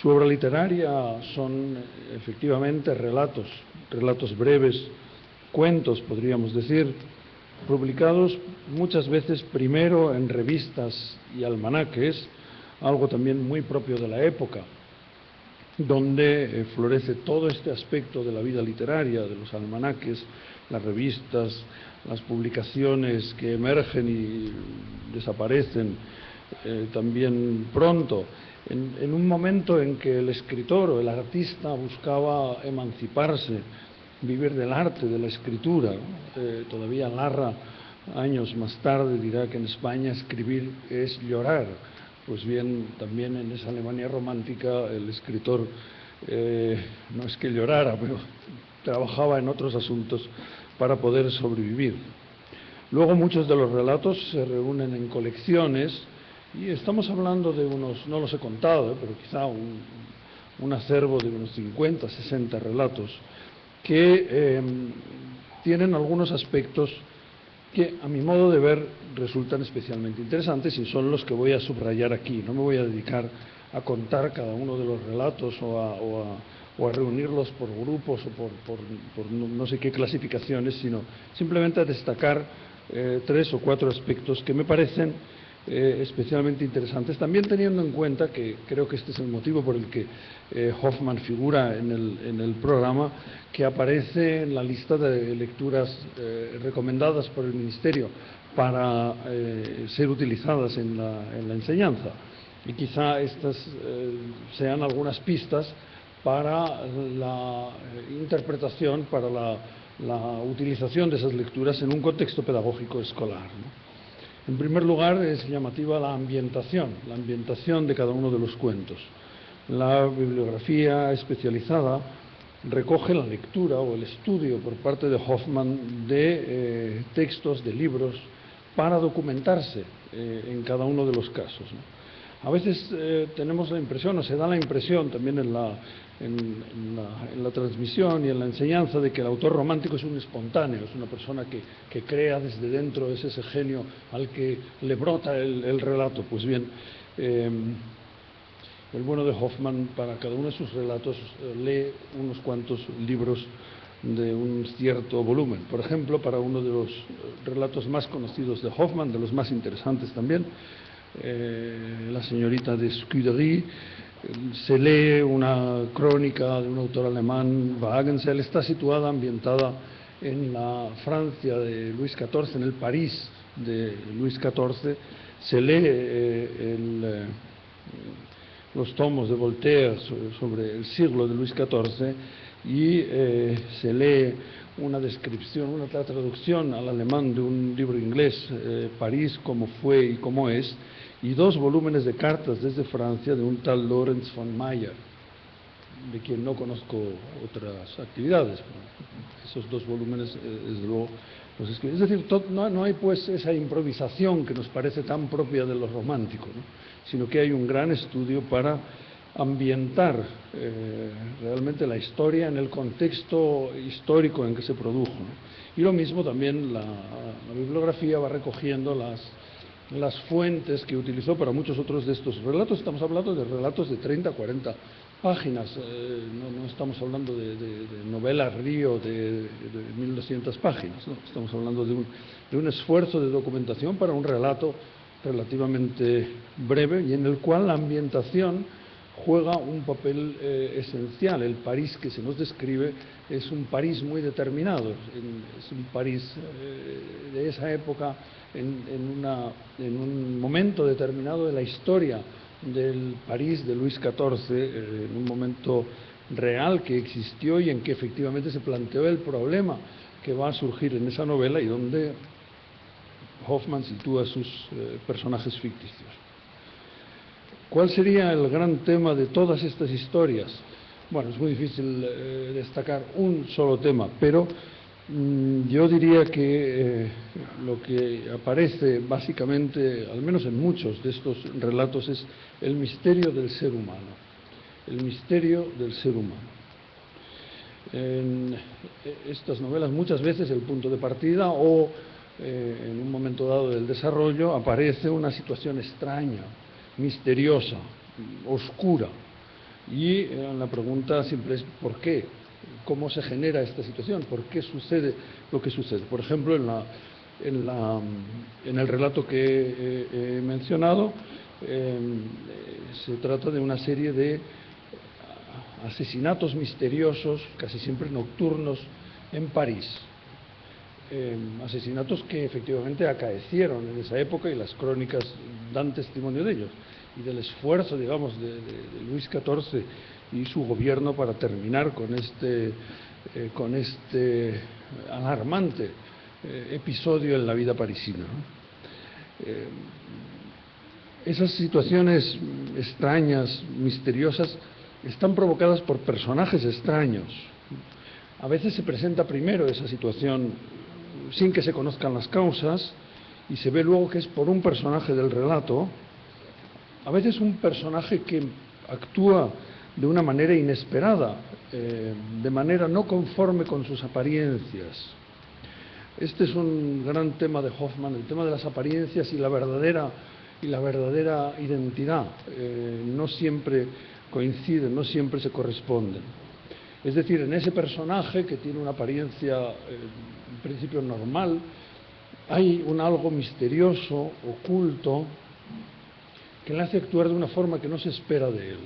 [SPEAKER 10] Su obra literaria son efectivamente relatos breves, cuentos, podríamos decir, publicados muchas veces primero en revistas y almanaques, algo también muy propio de la época, donde florece todo este aspecto de la vida literaria, de los almanaques, las revistas, las publicaciones que emergen y desaparecen también pronto, en un momento en que el escritor o el artista buscaba emanciparse, vivir del arte, de la escritura. Todavía Larra, años más tarde, dirá que en España escribir es llorar, Pues bien, también en esa Alemania romántica el escritor no es que llorara, pero trabajaba en otros asuntos para poder sobrevivir. Luego muchos de los relatos se reúnen en colecciones y estamos hablando de unos, no los he contado, pero quizá un acervo de unos 50, 60 relatos que tienen algunos aspectos que a mi modo de ver resultan especialmente interesantes y son los que voy a subrayar aquí. No me voy a dedicar a contar cada uno de los relatos o a reunirlos por grupos o por no sé qué clasificaciones, sino simplemente a destacar 3 o 4 aspectos que me parecen especialmente interesantes, también teniendo en cuenta que creo que este es el motivo por el que Hoffmann figura en el programa, que aparece en la lista de lecturas recomendadas por el Ministerio para ser utilizadas en la enseñanza. Y quizá estas sean algunas pistas para la interpretación, para la utilización de esas lecturas en un contexto pedagógico escolar, ¿no? En primer lugar, es llamativa la ambientación de cada uno de los cuentos. La bibliografía especializada recoge la lectura o el estudio por parte de Hoffmann de textos, de libros, para documentarse en cada uno de los casos, ¿no? A veces tenemos la impresión, o se da la impresión también en la transmisión y en la enseñanza, de que el autor romántico es un espontáneo, es una persona que crea desde dentro, es ese genio al que le brota el relato. Pues bien, el bueno de Hoffmann, para cada uno de sus relatos, lee unos cuantos libros de un cierto volumen. Por ejemplo, para uno de los relatos más conocidos de Hoffmann, de los más interesantes también, La señorita de Scudéry, se lee una crónica de un autor alemán, Wagenseil. Está situada, ambientada en la Francia de Luis XIV, en el París de Luis XIV. Se lee los tomos de Voltaire sobre el siglo de Luis XIV y se lee una descripción, una traducción al alemán de un libro inglés, París, cómo fue y cómo es, y 2 volúmenes de cartas desde Francia de un tal Lorenz von Meyer, de quien no conozco otras actividades. Esos 2 volúmenes, desde luego, los escribí. Es decir, no hay pues esa improvisación que nos parece tan propia de lo romántico, ¿no? Sino que hay un gran estudio para ambientar realmente la historia en el contexto histórico en que se produjo, ¿no? Y lo mismo también la bibliografía va recogiendo las fuentes que utilizó para muchos otros de estos relatos. Estamos hablando de relatos de 30, 40 páginas, no estamos hablando de novela río de 1200 páginas, ¿no? Estamos hablando de un esfuerzo de documentación para un relato relativamente breve y en el cual la ambientación juega un papel esencial. El París que se nos describe es un París muy determinado, es un París de esa época, en un momento determinado de la historia del París de Luis XIV, en un momento real que existió y en que efectivamente se planteó el problema que va a surgir en esa novela y donde Hoffmann sitúa sus personajes ficticios. ¿Cuál sería el gran tema de todas estas historias? Bueno, es muy difícil destacar un solo tema, pero yo diría que lo que aparece básicamente, al menos en muchos de estos relatos, es el misterio del ser humano. El misterio del ser humano. En estas novelas muchas veces el punto de partida o en un momento dado del desarrollo aparece una situación extraña, misteriosa, oscura, y la pregunta siempre es ¿por qué? ¿Cómo se genera esta situación? ¿Por qué sucede lo que sucede? Por ejemplo, en el relato que he mencionado, se trata de una serie de asesinatos misteriosos, casi siempre nocturnos, en París. Asesinatos que efectivamente acaecieron en esa época y las crónicas dan testimonio de ellos y del esfuerzo, digamos, de Luis XIV y su gobierno para terminar con este alarmante episodio en la vida parisina, ¿no? Esas situaciones extrañas, misteriosas, están provocadas por personajes extraños. A veces se presenta primero esa situación sin que se conozcan las causas y se ve luego que es por un personaje del relato, a veces un personaje que actúa de una manera inesperada, de manera no conforme con sus apariencias. Este es un gran tema de Hoffmann, el tema de las apariencias y la verdadera identidad. No siempre coinciden, no siempre se corresponden. Es decir, en ese personaje que tiene una apariencia en principio normal, hay un algo misterioso, oculto, que le hace actuar de una forma que no se espera de él.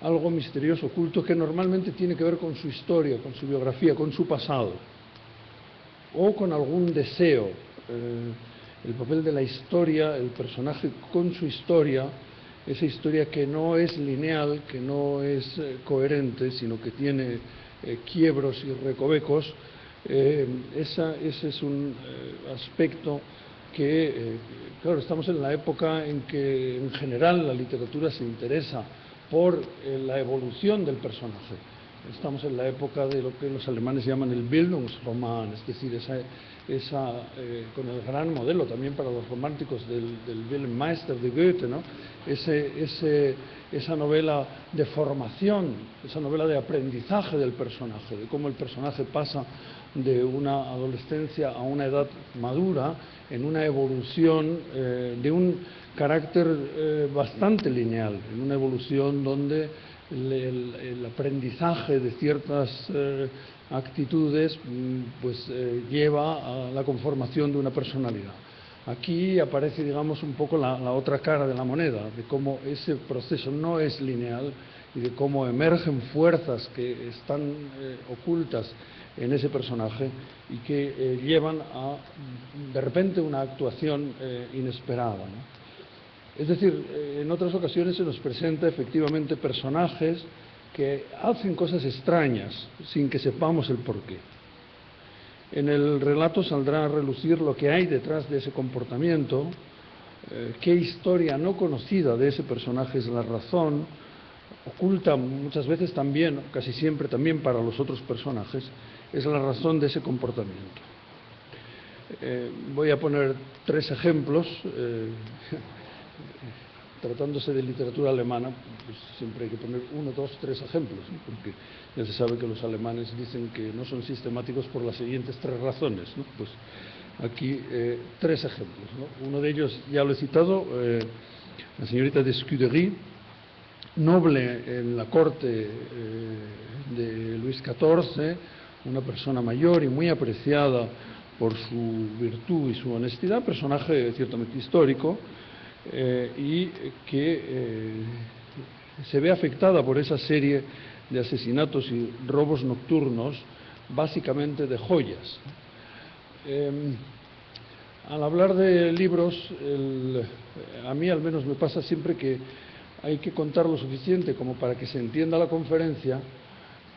[SPEAKER 10] Algo misterioso, oculto, que normalmente tiene que ver con su historia, con su biografía, con su pasado, o con algún deseo. El papel de la historia, el personaje con su historia, esa historia que no es lineal, que no es coherente, sino que tiene quiebros y recovecos, ese es un aspecto que, claro, estamos en la época en que en general la literatura se interesa por la evolución del personaje. Estamos en la época de lo que los alemanes llaman el Bildungsroman, es decir, con el gran modelo también para los románticos del Wilhelm Meister de Goethe, ¿no? Esa novela de formación, esa novela de aprendizaje del personaje, de cómo el personaje pasa de una adolescencia a una edad madura en una evolución de un carácter bastante lineal, en una evolución donde el aprendizaje de ciertas actitudes pues lleva a la conformación de una personalidad. Aquí aparece, digamos, un poco la otra cara de la moneda, de cómo ese proceso no es lineal y de cómo emergen fuerzas que están ocultas en ese personaje y que llevan a, de repente, una actuación inesperada, ¿no? Es decir, en otras ocasiones se nos presenta efectivamente personajes que hacen cosas extrañas sin que sepamos el porqué. En el relato saldrá a relucir lo que hay detrás de ese comportamiento, qué historia no conocida de ese personaje es la razón, oculta muchas veces también, casi siempre también para los otros personajes, es la razón de ese comportamiento. Voy a poner 3 ejemplos. Tratándose de literatura alemana, pues siempre hay que poner 1, 2, 3 ejemplos, ¿no? Porque ya se sabe que los alemanes dicen que no son sistemáticos por las siguientes 3 razones, ¿no? Pues aquí 3 ejemplos, ¿no? Uno de ellos ya lo he citado, la señorita de Scudery, noble en la corte de Luis XIV, una persona mayor y muy apreciada por su virtud y su honestidad, personaje ciertamente histórico, y que se ve afectada por esa serie de asesinatos y robos nocturnos, básicamente de joyas. Al hablar de libros, a mí al menos me pasa siempre que hay que contar lo suficiente como para que se entienda la conferencia,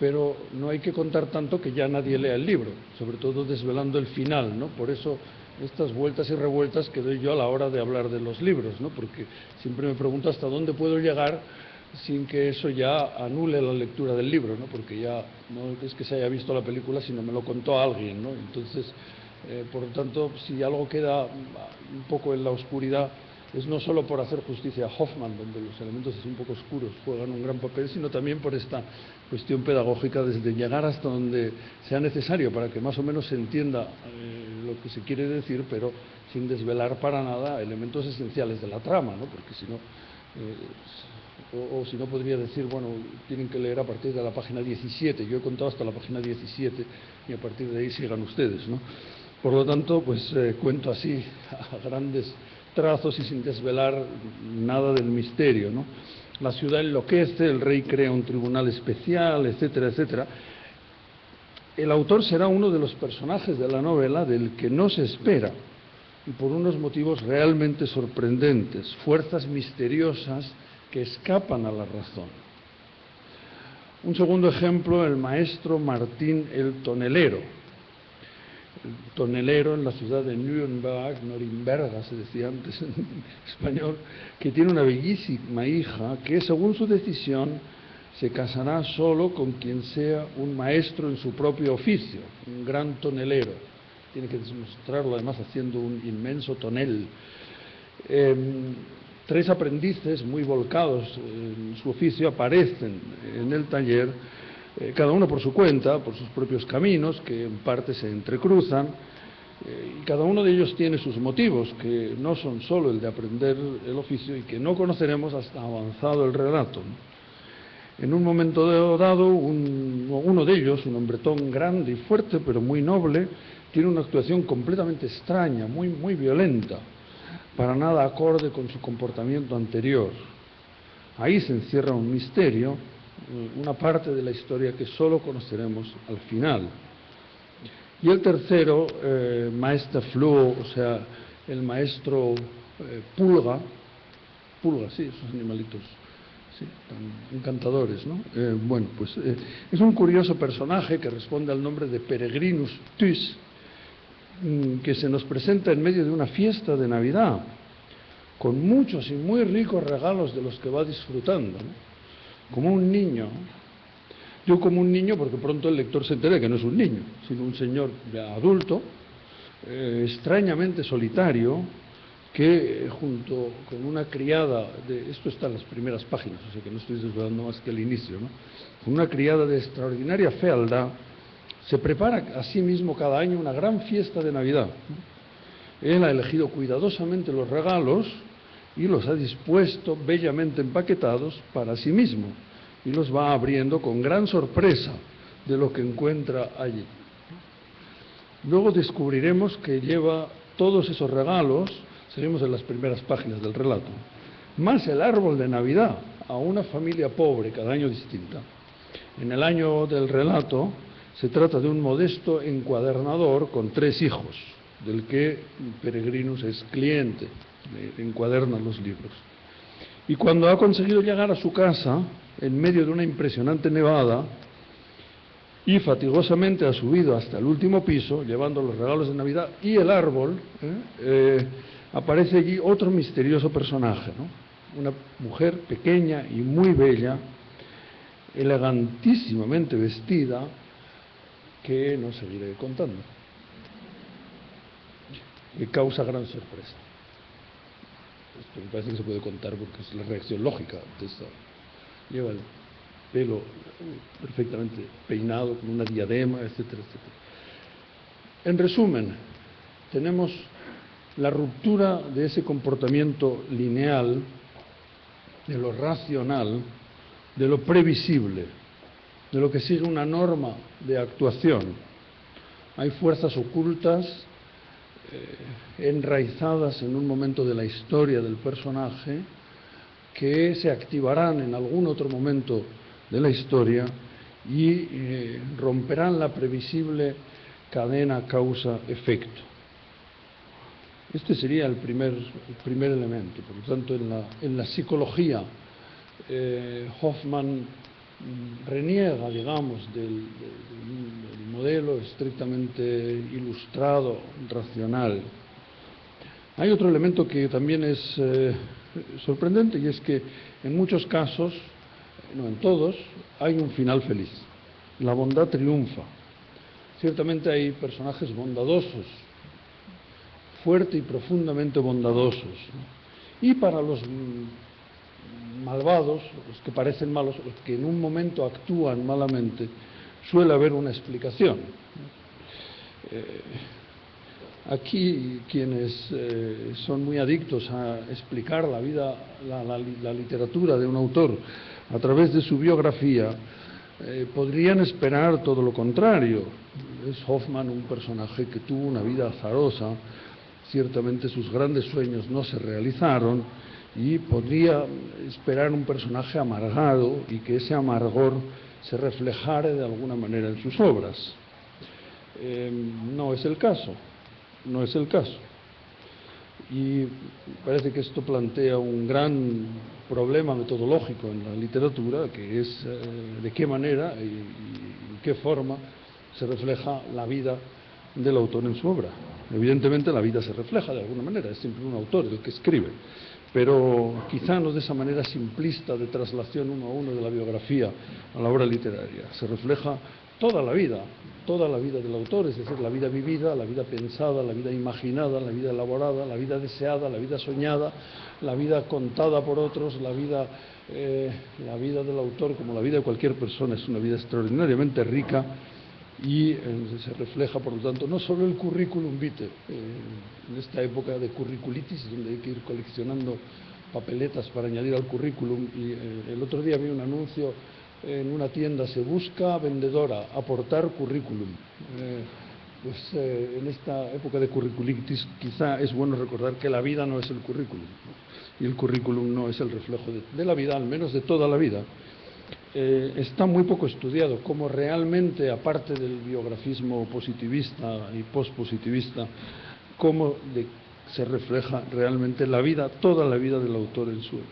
[SPEAKER 10] pero no hay que contar tanto que ya nadie lea el libro, sobre todo desvelando el final, ¿no? Por eso estas vueltas y revueltas que doy yo a la hora de hablar de los libros, ¿no? Porque siempre me pregunto hasta dónde puedo llegar sin que eso ya anule la lectura del libro, ¿no? Porque ya no es que se haya visto la película, sino me lo contó alguien, ¿no? Entonces, por lo tanto, si algo queda un poco en la oscuridad, es no solo por hacer justicia a Hoffmann, donde los elementos así un poco oscuros juegan un gran papel, sino también por esta cuestión pedagógica desde llegar hasta donde sea necesario para que más o menos se entienda lo que se quiere decir, pero sin desvelar para nada elementos esenciales de la trama, ¿no? Porque si no, o si no podría decir, bueno, tienen que leer a partir de la página 17, yo he contado hasta la página 17 y a partir de ahí sigan ustedes, ¿no? Por lo tanto, pues cuento así a grandes trazos y sin desvelar nada del misterio, ¿no? La ciudad enloquece, el rey crea un tribunal especial, etcétera, etcétera. El autor será uno de los personajes de la novela del que no se espera y por unos motivos realmente sorprendentes, fuerzas misteriosas que escapan a la razón. Un segundo ejemplo, el maestro Martín el Tonelero. tonelero en la ciudad de Nuremberg, Norimberga se decía antes en español, que tiene una bellísima hija que, según su decisión, se casará solo con quien sea un maestro en su propio oficio, un gran tonelero. Tiene que demostrarlo además haciendo un inmenso tonel. 3 aprendices muy volcados en su oficio aparecen en el taller, cada uno por su cuenta, por sus propios caminos, que en parte se entrecruzan, y cada uno de ellos tiene sus motivos, que no son solo el de aprender el oficio y que no conoceremos hasta avanzado el relato, ¿no? En un momento dado, uno de ellos, un hombretón grande y fuerte, pero muy noble, tiene una actuación completamente extraña, muy violenta, para nada acorde con su comportamiento anterior. Ahí se encierra un misterio, una parte de la historia que solo conoceremos al final. Y el tercero, Maestre Flo, o sea, el maestro pulga, sí, esos animalitos, sí, tan encantadores, ¿no? Bueno, pues es un curioso personaje que responde al nombre de Peregrinus Thys, que se nos presenta en medio de una fiesta de Navidad, con muchos y muy ricos regalos de los que va disfrutando, ¿no? Como un niño. Yo como un niño porque pronto el lector se entera que no es un niño, sino un señor ya adulto, extrañamente solitario, que junto con una criada, esto está en las primeras páginas, o sea que no estoy desvelando más que el inicio, ¿no? Con una criada de extraordinaria fealdad, se prepara a sí mismo cada año una gran fiesta de Navidad, ¿no? Él ha elegido cuidadosamente los regalos y los ha dispuesto bellamente empaquetados para sí mismo, y los va abriendo con gran sorpresa de lo que encuentra allí. Luego descubriremos que lleva todos esos regalos, seguimos en las primeras páginas del relato, más el árbol de Navidad a una familia pobre, cada año distinta. En el año del relato se trata de un modesto encuadernador con 3 hijos, del que Peregrinus es cliente, le encuaderna los libros. Y cuando ha conseguido llegar a su casa, en medio de una impresionante nevada, y fatigosamente ha subido hasta el último piso, llevando los regalos de Navidad y el árbol, aparece allí otro misterioso personaje, ¿no? Una mujer pequeña y muy bella, elegantísimamente vestida, que no seguiré contando, que causa gran sorpresa. Esto me parece que se puede contar porque es la reacción lógica de esta. Lleva el pelo perfectamente peinado, con una diadema, etcétera, etcétera. En resumen, tenemos la ruptura de ese comportamiento lineal, de lo racional, de lo previsible, de lo que sigue una norma de actuación. Hay fuerzas ocultas enraizadas en un momento de la historia del personaje que se activarán en algún otro momento de la historia y romperán la previsible cadena causa-efecto. Este sería el primer elemento. Por lo tanto, en la psicología, Hoffman reniega, digamos, del modelo estrictamente ilustrado, racional. Hay otro elemento que también es sorprendente, y es que en muchos casos, no en todos, hay un final feliz. La bondad triunfa. Ciertamente hay personajes bondadosos, fuerte y profundamente bondadosos, ¿no? Y para los malvados, los que parecen malos, los que en un momento actúan malamente, suele haber una explicación. Aquí quienes son muy adictos a explicar la vida, la literatura de un autor a través de su biografía, podrían esperar todo lo contrario. Es Hoffman un personaje que tuvo una vida azarosa, ciertamente sus grandes sueños no se realizaron, y podría esperar un personaje amargado y que ese amargor se reflejara de alguna manera en sus obras. No es el caso, no es el caso. Y parece que esto plantea un gran problema metodológico en la literatura, que es de qué manera y en qué forma se refleja la vida del autor en su obra. Evidentemente la vida se refleja de alguna manera, es siempre un autor el que escribe, pero quizá no de esa manera simplista de traslación uno a uno de la biografía a la obra literaria. Se refleja toda la vida del autor, es decir, la vida vivida, la vida pensada, la vida imaginada, la vida elaborada, la vida deseada, la vida soñada, la vida contada por otros, la vida del autor, como la vida de cualquier persona, es una vida extraordinariamente rica y se refleja, por lo tanto, no solo el currículum vitae, en esta época de curriculitis, donde hay que ir coleccionando papeletas para añadir al currículum, y el otro día vi un anuncio en una tienda: se busca vendedora, aportar currículum. En esta época de curriculitis quizá es bueno recordar que la vida no es el currículum, ¿no? Y el currículum no es el reflejo de la vida, al menos de toda la vida. Está muy poco estudiado cómo realmente, aparte del biografismo positivista y pospositivista, cómo se refleja realmente la vida, toda la vida del autor en su obra.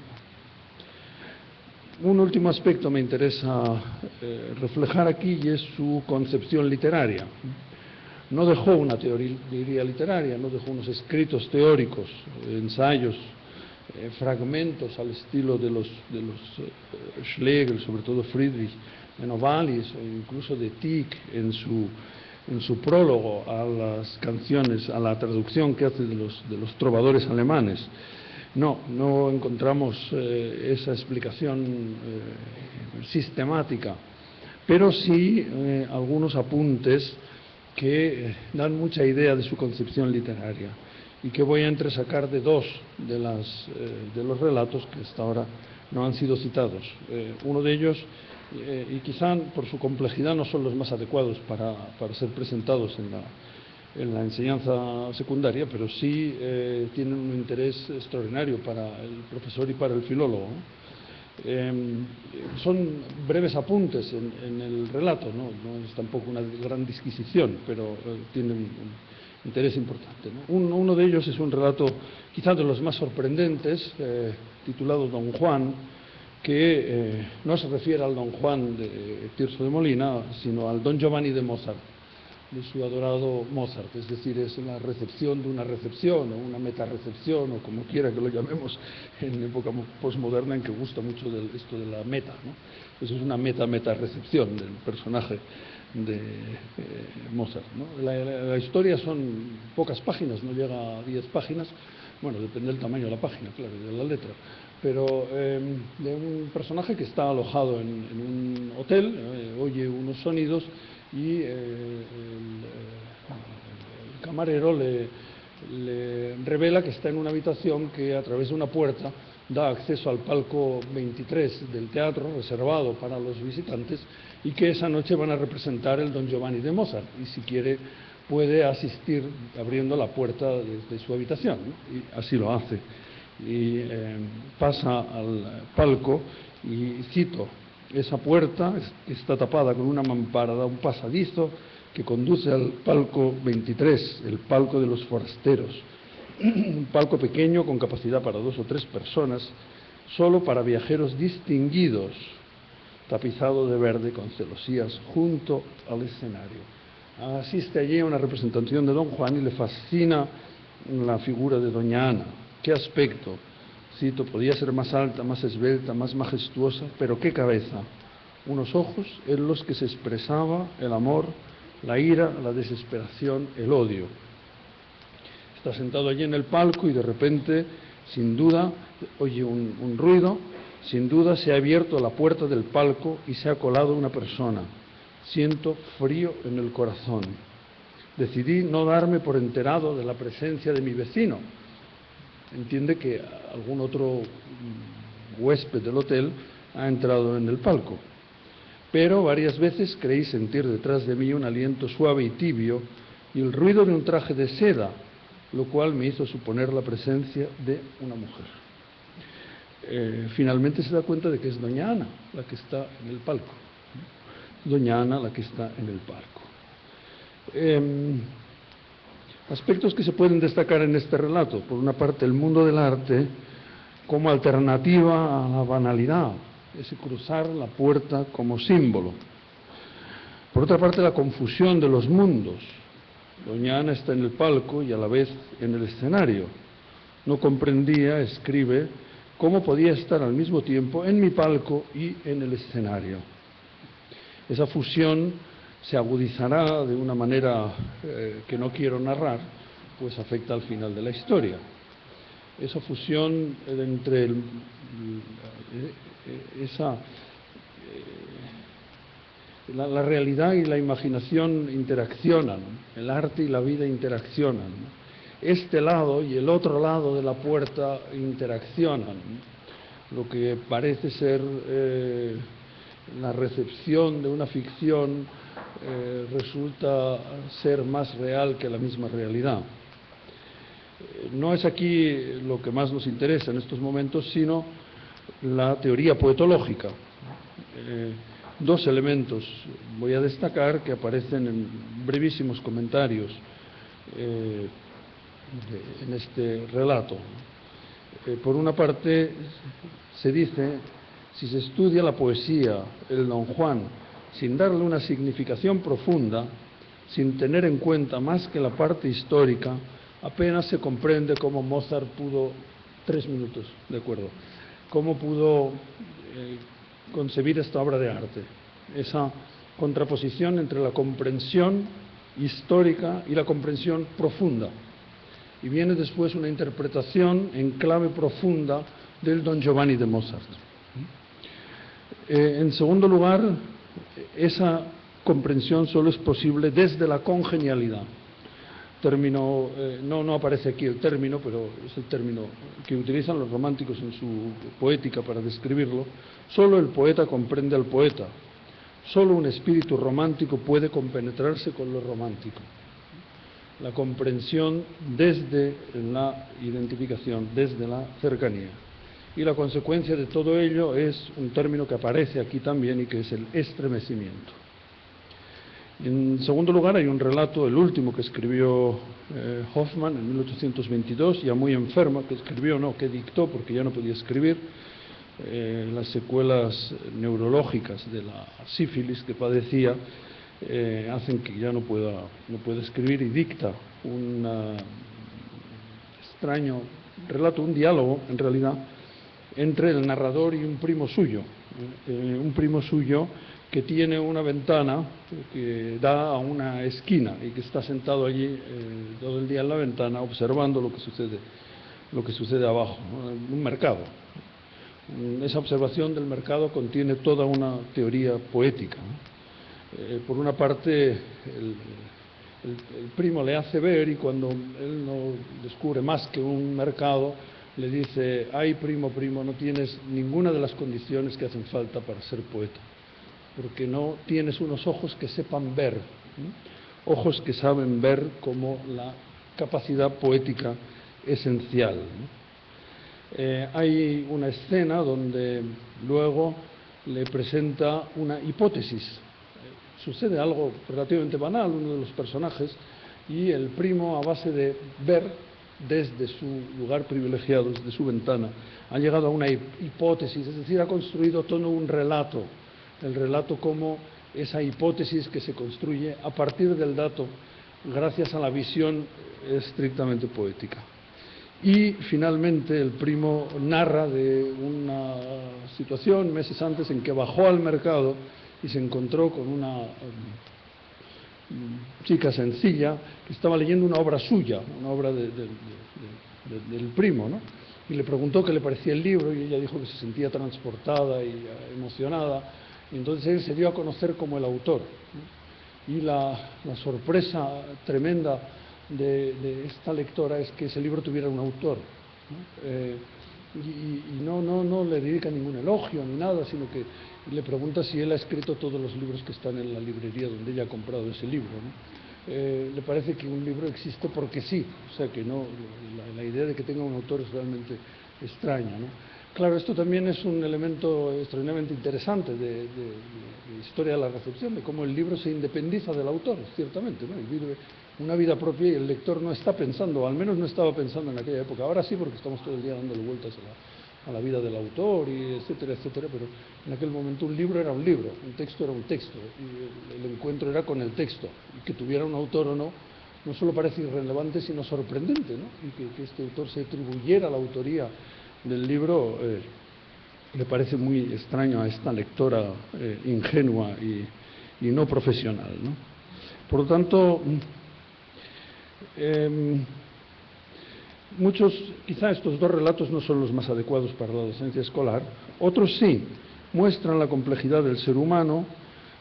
[SPEAKER 10] Un último aspecto me interesa reflejar aquí, y es su concepción literaria. No dejó una teoría literaria, no dejó unos escritos teóricos, ensayos, fragmentos al estilo de los Schlegel, sobre todo Friedrich, de Novalis, o incluso de Tieck en su prólogo a las canciones, a la traducción que hace de los trovadores alemanes. No encontramos esa explicación sistemática, pero sí algunos apuntes que dan mucha idea de su concepción literaria, y que voy a entresacar de dos de los relatos que hasta ahora no han sido citados. Uno de ellos, y quizá por su complejidad no son los más adecuados para ser presentados en la enseñanza secundaria, pero sí tienen un interés extraordinario para el profesor y para el filólogo, ¿no? Son breves apuntes en el relato, no es tampoco una gran disquisición, pero tienen un interés importante, ¿no? Uno de ellos es un relato quizás de los más sorprendentes, titulado Don Juan, que no se refiere al Don Juan de Tirso de Molina, sino al Don Giovanni de Mozart, de su adorado Mozart. Es decir, es la recepción de una recepción, o una metarecepción, o como quiera que lo llamemos, en época posmoderna, en que gusta mucho esto de la meta, ¿no? Pues es una meta-recepción del personaje de Mozart, ¿no? La historia son pocas páginas, no llega a 10 páginas, bueno, depende del tamaño de la página, claro, y de la letra, pero de un personaje que está alojado en un hotel, oye unos sonidos, y el camarero le revela que está en una habitación que, a través de una puerta, da acceso al palco 23 del teatro, reservado para los visitantes, y que esa noche van a representar el Don Giovanni de Mozart, y si quiere puede asistir abriendo la puerta desde su habitación, ¿no? Y así lo hace, y pasa al palco, y cito: esa puerta está tapada con una mampara, da un pasadizo que conduce al palco 23, el palco de los forasteros, un palco pequeño con capacidad para 2 o 3 personas, solo para viajeros distinguidos, tapizado de verde con celosías junto al escenario. Asiste allí a una representación de Don Juan y le fascina la figura de Doña Ana. ¿Qué aspecto? Cito: podía ser más alta, más esbelta, más majestuosa, pero qué cabeza, unos ojos en los que se expresaba el amor, la ira, la desesperación, el odio. Está sentado allí en el palco y de repente, sin duda, oye un ruido, sin duda se ha abierto la puerta del palco y se ha colado una persona. Siento frío en el corazón. Decidí no darme por enterado de la presencia de mi vecino. Entiende que algún otro huésped del hotel ha entrado en el palco. Pero varias veces creí sentir detrás de mí un aliento suave y tibio y el ruido de un traje de seda, lo cual me hizo suponer la presencia de una mujer. Finalmente se da cuenta de que es Doña Ana la que está en el palco. Doña Ana la que está en el palco. Aspectos que se pueden destacar en este relato: por una parte, el mundo del arte como alternativa a la banalidad, ese cruzar la puerta como símbolo. Por otra parte, la confusión de los mundos, Doña Ana está en el palco y a la vez en el escenario. No comprendía, escribe, cómo podía estar al mismo tiempo en mi palco y en el escenario. Esa fusión se agudizará de una manera que no quiero narrar, pues afecta al final de la historia. Esa fusión entre la realidad y la imaginación interaccionan, el arte y la vida interaccionan, este lado y el otro lado de la puerta interaccionan, lo que parece ser la recepción de una ficción resulta ser más real que la misma realidad. No es aquí lo que más nos interesa en estos momentos, sino la teoría poetológica. Dos elementos voy a destacar que aparecen en brevísimos comentarios en este relato. Por una parte, se dice, si se estudia la poesía, el Don Juan, sin darle una significación profunda, sin tener en cuenta más que la parte histórica, apenas se comprende cómo Mozart pudo, 3 minutos, de acuerdo, cómo pudo concebir esta obra de arte. Esa contraposición entre la comprensión histórica y la comprensión profunda. Y viene después una interpretación en clave profunda del Don Giovanni de Mozart. En segundo lugar, esa comprensión solo es posible desde la congenialidad. Término, no aparece aquí el término, pero es el término que utilizan los románticos en su poética para describirlo. Solo el poeta comprende al poeta. Solo un espíritu romántico puede compenetrarse con lo romántico. La comprensión desde la identificación, desde la cercanía. Y la consecuencia de todo ello es un término que aparece aquí también y que es el estremecimiento. En segundo lugar, hay un relato, el último que escribió Hoffmann en 1822, ya muy enferma, que escribió, no, que dictó porque ya no podía escribir, las secuelas neurológicas de la sífilis que padecía hacen que ya no pueda escribir, y dicta un extraño relato, un diálogo en realidad, entre el narrador y un primo suyo que tiene una ventana que da a una esquina y que está sentado allí todo el día en la ventana observando lo que sucede abajo, ¿no? Un mercado. Esa observación del mercado contiene toda una teoría poética, ¿no? Por una parte, el primo le hace ver, y cuando él no descubre más que un mercado, le dice: ay, primo, no tienes ninguna de las condiciones que hacen falta para ser poeta, porque no tienes unos ojos que sepan ver, ¿no? Ojos que saben ver como la capacidad poética esencial, ¿no? Hay una escena donde luego le presenta una hipótesis. Sucede algo relativamente banal, uno de los personajes, y el primo, a base de ver desde su lugar privilegiado, desde su ventana, ha llegado a una hipótesis, es decir, ha construido todo un relato, el relato como esa hipótesis que se construye a partir del dato gracias a la visión estrictamente poética. Y finalmente el primo narra de una situación meses antes en que bajó al mercado y se encontró con una chica sencilla que estaba leyendo una obra suya, una obra del primo, ¿no? Y le preguntó qué le parecía el libro y ella dijo que se sentía transportada y emocionada. Y entonces él se dio a conocer como el autor, ¿no? Y la sorpresa tremenda de esta lectora es que ese libro tuviera un autor, ¿no? Y no le dedica ningún elogio ni nada, sino que le pregunta si él ha escrito todos los libros que están en la librería donde ella ha comprado ese libro, ¿no? Le parece que un libro existe porque sí, o sea que no, la idea de que tenga un autor es realmente extraña, ¿no? Claro, esto también es un elemento extraordinariamente interesante de historia de la recepción, de cómo el libro se independiza del autor, ciertamente, ¿no? Y vive una vida propia y el lector no está pensando, o al menos no estaba pensando en aquella época. Ahora sí, porque estamos todo el día dándole vueltas a la vida del autor, y etcétera, etcétera, pero en aquel momento un libro era un libro, un texto era un texto, y el encuentro era con el texto, y que tuviera un autor o no, no solo parece irrelevante, sino sorprendente, ¿no? Y que este autor se atribuyera la autoría del libro le parece muy extraño a esta lectora ingenua y no profesional, ¿no? Por lo tanto, quizá estos dos relatos no son los más adecuados para la docencia escolar, otros sí, muestran la complejidad del ser humano,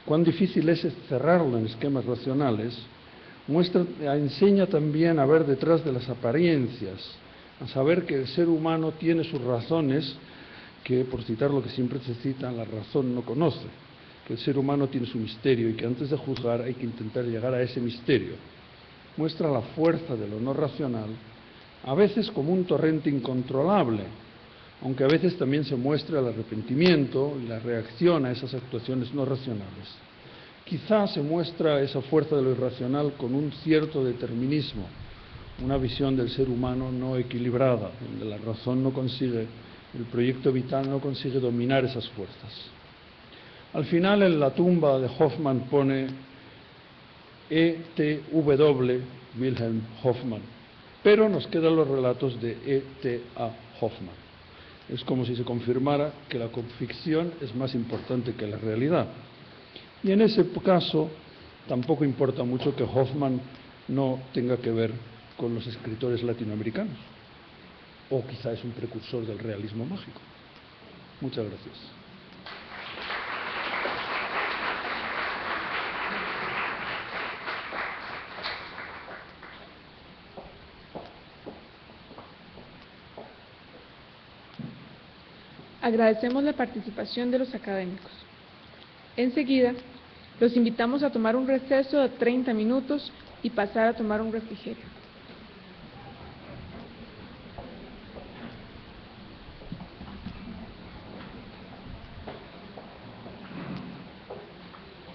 [SPEAKER 10] cuán difícil es cerrarlo en esquemas racionales, enseña también a ver detrás de las apariencias, a saber que el ser humano tiene sus razones, que por citar lo que siempre se cita, la razón no conoce, que el ser humano tiene su misterio y que antes de juzgar hay que intentar llegar a ese misterio. Muestra la fuerza de lo no racional, a veces como un torrente incontrolable, aunque a veces también se muestra el arrepentimiento y la reacción a esas actuaciones no racionales. Quizá se muestra esa fuerza de lo irracional con un cierto determinismo, una visión del ser humano no equilibrada, donde la razón no consigue, el proyecto vital no consigue dominar esas fuerzas. Al final, en la tumba de Hoffmann pone E.T.W. Wilhelm Hoffmann, pero nos quedan los relatos de E.T.A. Hoffmann. Es como si se confirmara que la ficción es más importante que la realidad. Y en ese caso, tampoco importa mucho que Hoffmann no tenga que ver con los escritores latinoamericanos, o quizá es un precursor del realismo mágico. Muchas gracias.
[SPEAKER 2] Agradecemos la participación de los académicos. Enseguida, los invitamos a tomar un receso de 30 minutos y pasar a tomar un refrigerio.